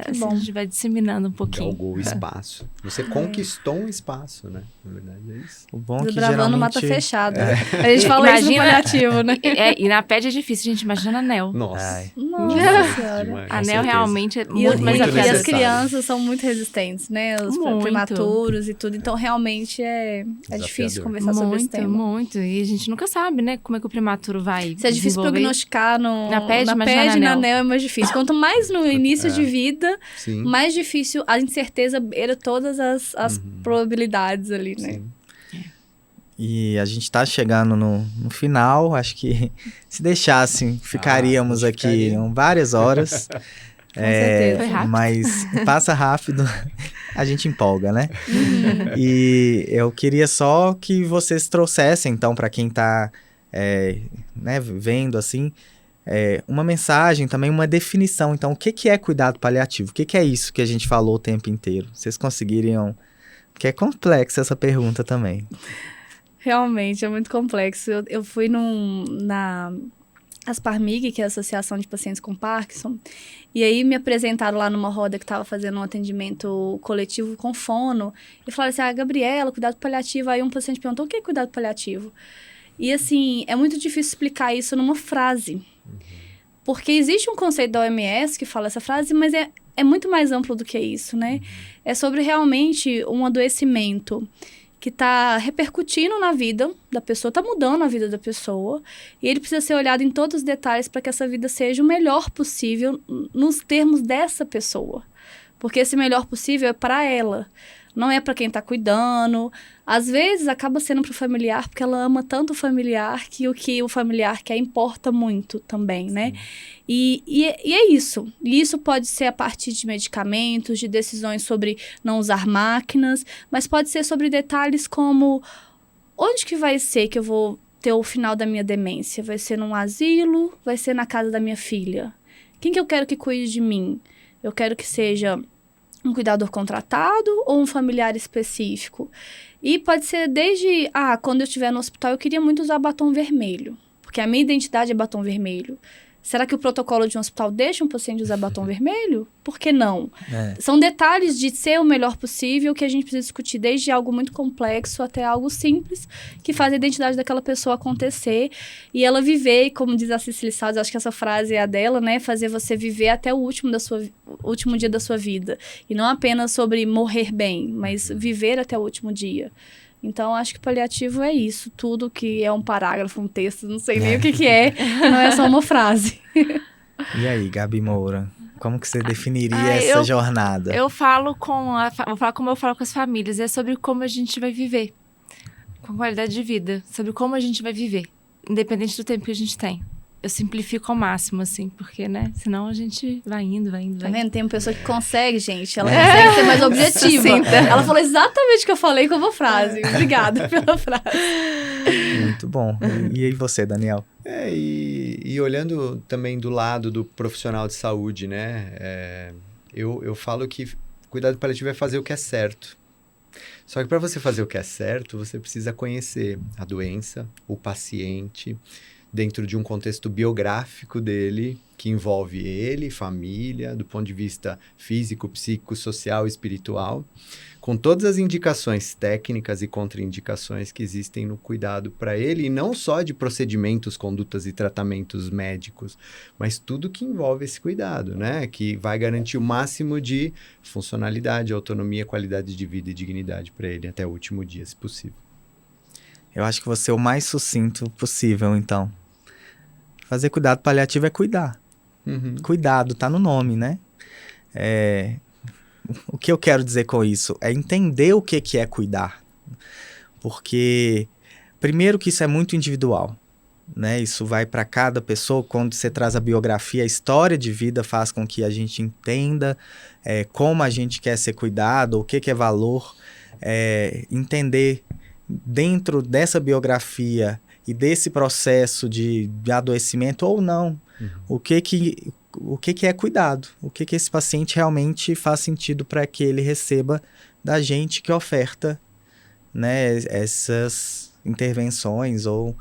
assim bom. a gente vai disseminando um pouquinho. Galgou o espaço. Você conquistou um espaço, né? Na verdade, é isso. O bom é que Desbravando geralmente... mata fechada. A gente fala isso no paliativo, né? E na PED é difícil, gente. Imagina anel. Nossa. Ai. Nossa Demais, senhora. demais, com Anel certeza. realmente é E, muito mais e as necessário. crianças são muito resistentes, né? Os Muito. prematuros e tudo. Então, realmente, é difícil Desafiador. conversar sobre esse tema. Muito. E a gente nunca sabe, né? Como é que o prematuro vai Se é difícil desenvolver. prognosticar Na PED, imagina PED e na na anel. anel é mais difícil. Quanto mais no início de vida, Sim. mais difícil, a incerteza beira todas as probabilidades ali, né? Sim. E a gente tá chegando no final, acho que se deixassem, ficaríamos a gente aqui ficaria. várias horas. certeza. Foi rápido. Mas passa rápido, a gente empolga, né? E eu queria só que vocês trouxessem, então, para quem tá né, vendo assim, uma mensagem, também uma definição. Então, o que é cuidado paliativo? O que é isso que a gente falou o tempo inteiro? Vocês conseguiriam... Porque é complexa essa pergunta também. Realmente, é muito complexo. Eu fui na Asparmig, que é a Associação de Pacientes com Parkinson, e aí me apresentaram lá numa roda que estava fazendo um atendimento coletivo com fono, e falaram assim, Gabriela, cuidado paliativo. Aí um paciente perguntou, o que é cuidado paliativo? E assim, é muito difícil explicar isso numa frase. Porque existe um conceito da OMS que fala essa frase, mas é muito mais amplo do que isso, né? É sobre realmente um adoecimento que está repercutindo na vida da pessoa, está mudando a vida da pessoa, e ele precisa ser olhado em todos os detalhes para que essa vida seja o melhor possível nos termos dessa pessoa. Porque esse melhor possível é para ela, não é para quem está cuidando. Às vezes acaba sendo para o familiar, porque ela ama tanto o familiar que o familiar quer importa muito também, né? E é isso. E isso pode ser a partir de medicamentos, de decisões sobre não usar máquinas, mas pode ser sobre detalhes como onde que vai ser que eu vou ter o final da minha demência? Vai ser num asilo? Vai ser na casa da minha filha? Quem que eu quero que cuide de mim? Eu quero que seja um cuidador contratado ou um familiar específico? E pode ser desde, quando eu estiver no hospital eu queria muito usar batom vermelho, porque a minha identidade é batom vermelho. Será que o protocolo de um hospital deixa um paciente usar batom vermelho? Por que não? São detalhes de ser o melhor possível que a gente precisa discutir, desde algo muito complexo até algo simples, que faz a identidade daquela pessoa acontecer e ela viver, e como diz a Cicely Salles, acho que essa frase é a dela, né? Fazer você viver até o último dia da sua vida. E não apenas sobre morrer bem, mas viver até o último dia. Então, acho que paliativo é isso. Tudo que é um parágrafo, um texto, não sei nem o que é. Não é só uma frase. E aí, Gabi Moura, como que você definiria essa eu jornada? Eu falo vou falar como eu falo com as famílias. É sobre como a gente vai viver. Com qualidade de vida. Sobre como a gente vai viver. Independente do tempo que a gente tem. Eu simplifico ao máximo, assim, porque, né? Senão a gente vai indo. Tá vendo? Tem uma pessoa que consegue, gente. Ela consegue ser mais objetiva. Ela falou exatamente o que eu falei com uma frase. Obrigada pela frase. Muito bom. E aí você, Daniel? E olhando também do lado do profissional de saúde, né? Eu falo que cuidado paliativo é fazer o que é certo. Só que para você fazer o que é certo, você precisa conhecer a doença, o paciente, dentro de um contexto biográfico dele, que envolve ele, família, do ponto de vista físico, psíquico, social, espiritual, com todas as indicações técnicas e contraindicações que existem no cuidado para ele, e não só de procedimentos, condutas e tratamentos médicos, mas tudo que envolve esse cuidado, né? Que vai garantir o máximo de funcionalidade, autonomia, qualidade de vida e dignidade para ele até o último dia, se possível. Eu acho que você é o mais sucinto possível, então. Fazer cuidado paliativo é cuidar. Cuidado, tá no nome, né? O que eu quero dizer com isso? É entender o que é cuidar. Porque, primeiro que isso é muito individual, né? Isso vai para cada pessoa. Quando você traz a biografia, a história de vida faz com que a gente entenda como a gente quer ser cuidado, o que é valor. Entender dentro dessa biografia e desse processo de adoecimento ou não, o que é cuidado, o que esse paciente realmente faz sentido para que ele receba da gente que oferta, né, essas intervenções ou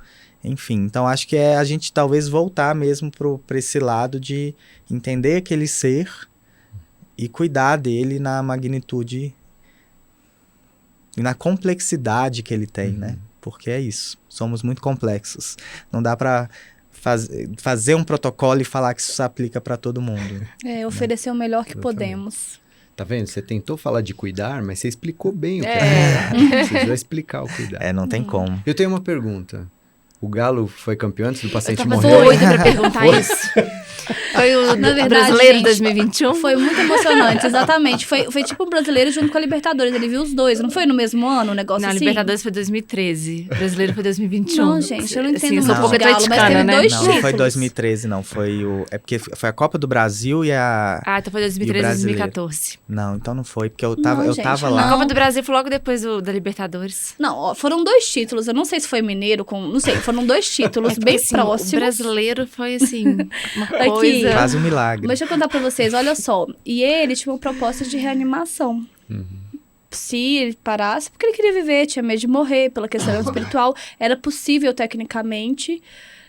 enfim. Então acho que a gente talvez voltar mesmo para esse lado de entender aquele ser e cuidar dele na magnitude e na complexidade que ele tem, né? Porque é isso, somos muito complexos. Não dá para fazer um protocolo e falar que isso se aplica para todo mundo. Oferecer o melhor que Exatamente. podemos. Tá vendo? Você tentou falar de cuidar, mas você explicou bem o que é. Precisou explicar o cuidar. Não tem como. Eu tenho uma pergunta. O Galo foi campeão antes do paciente Eu tava morrer? doida pra perguntar isso. Foi o Na verdade, brasileiro gente, 2021? Foi muito emocionante, exatamente. Foi tipo o brasileiro junto com a Libertadores. Ele viu os dois. Não foi no mesmo ano o negócio Não, assim? Libertadores foi 2013. Brasileiro foi 2021. Não, gente, eu não entendo Assim, eu sou um muito pouco de Galo, mas atleticana, teve né? dois Não, títulos. foi 2013, não. Foi o... É porque foi a Copa do Brasil e a... Ah, então foi 2013 e brasileiro. 2014. Não, então não foi, porque eu Não, tava, gente, tava não. lá. A Copa do Brasil foi logo depois da Libertadores. Não, ó, foram 2 títulos. Eu não sei se foi mineiro com... Não sei, foram 2 títulos bem Assim, próximos. o brasileiro foi assim, uma Aqui. coisa... Quase um milagre. Mas deixa eu contar pra vocês, olha só. E ele tinha uma proposta de reanimação. Se ele parasse, porque ele queria viver, tinha medo de morrer, pela questão espiritual. Era possível, tecnicamente,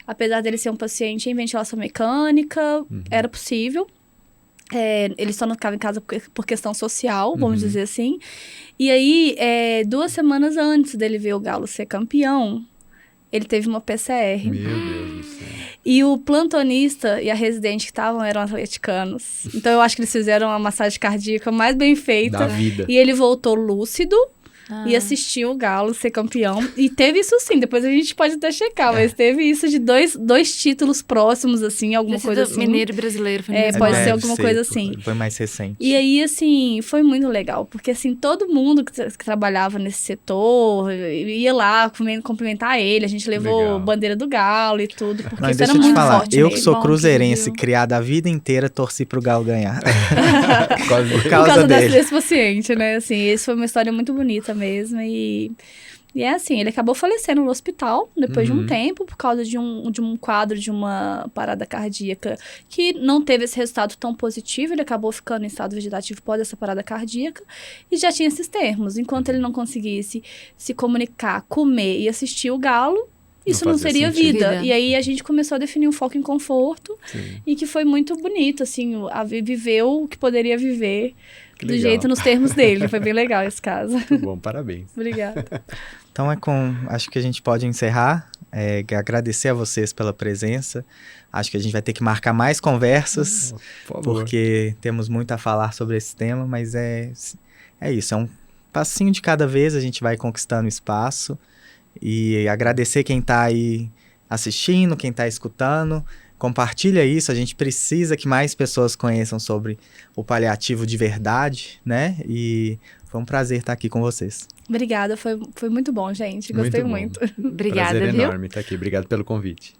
apesar dele ser um paciente em ventilação mecânica, era possível. Ele só não ficava em casa por questão social, vamos dizer assim. E aí, 2 semanas antes dele ver o Galo ser campeão, ele teve uma PCR. Meu Deus do céu. E o plantonista e a residente que estavam eram atleticanos. Então, eu acho que eles fizeram a massagem cardíaca mais bem feita. Da vida. E ele voltou lúcido e assistiu o Galo ser campeão. E teve isso sim, depois a gente pode até checar, mas teve isso de dois títulos próximos, assim, alguma coisa assim. Mineiro e brasileiro. Foi no mesmo pode ano. ser alguma coisa assim. Foi mais recente. E aí, assim, foi muito legal, porque, assim, todo mundo que trabalhava nesse setor ia lá cumprimentar ele, a gente levou Legal. bandeira do Galo e tudo, porque Mas isso era deixa eu te muito falar, forte eu nele. que sou Bom, cruzeirense, que criado a vida inteira, torci pro Galo ganhar. Quase. Por Por causa causa dele. desse paciente, né? Assim, isso foi uma história muito bonita mesmo. E é assim, ele acabou falecendo no hospital depois de um tempo, por causa de um quadro de uma parada cardíaca que não teve esse resultado tão positivo. Ele acabou ficando em estado vegetativo pós essa parada cardíaca e já tinha esses termos. Enquanto ele não conseguisse se comunicar, comer e assistir o Galo, isso não fazia seria sentido. vida. Vida. E aí a gente começou a definir um foco em conforto e que foi muito bonito, assim, viveu o que poderia viver Que do legal. jeito nos termos dele. Foi bem legal esse caso. Muito bom, parabéns. Obrigada. Então acho que a gente pode encerrar. Agradecer a vocês pela presença. Acho que a gente vai ter que marcar mais conversas, Por favor. porque temos muito a falar sobre esse tema, mas é isso, é um passinho de cada vez, a gente vai conquistando espaço. E agradecer quem está aí assistindo, quem está escutando. Compartilha isso, a gente precisa que mais pessoas conheçam sobre o paliativo de verdade, né? E foi um prazer estar aqui com vocês. Obrigada, foi muito bom, gente. Gostei muito. Obrigada, Prazer viu? enorme estar aqui. Obrigado pelo convite.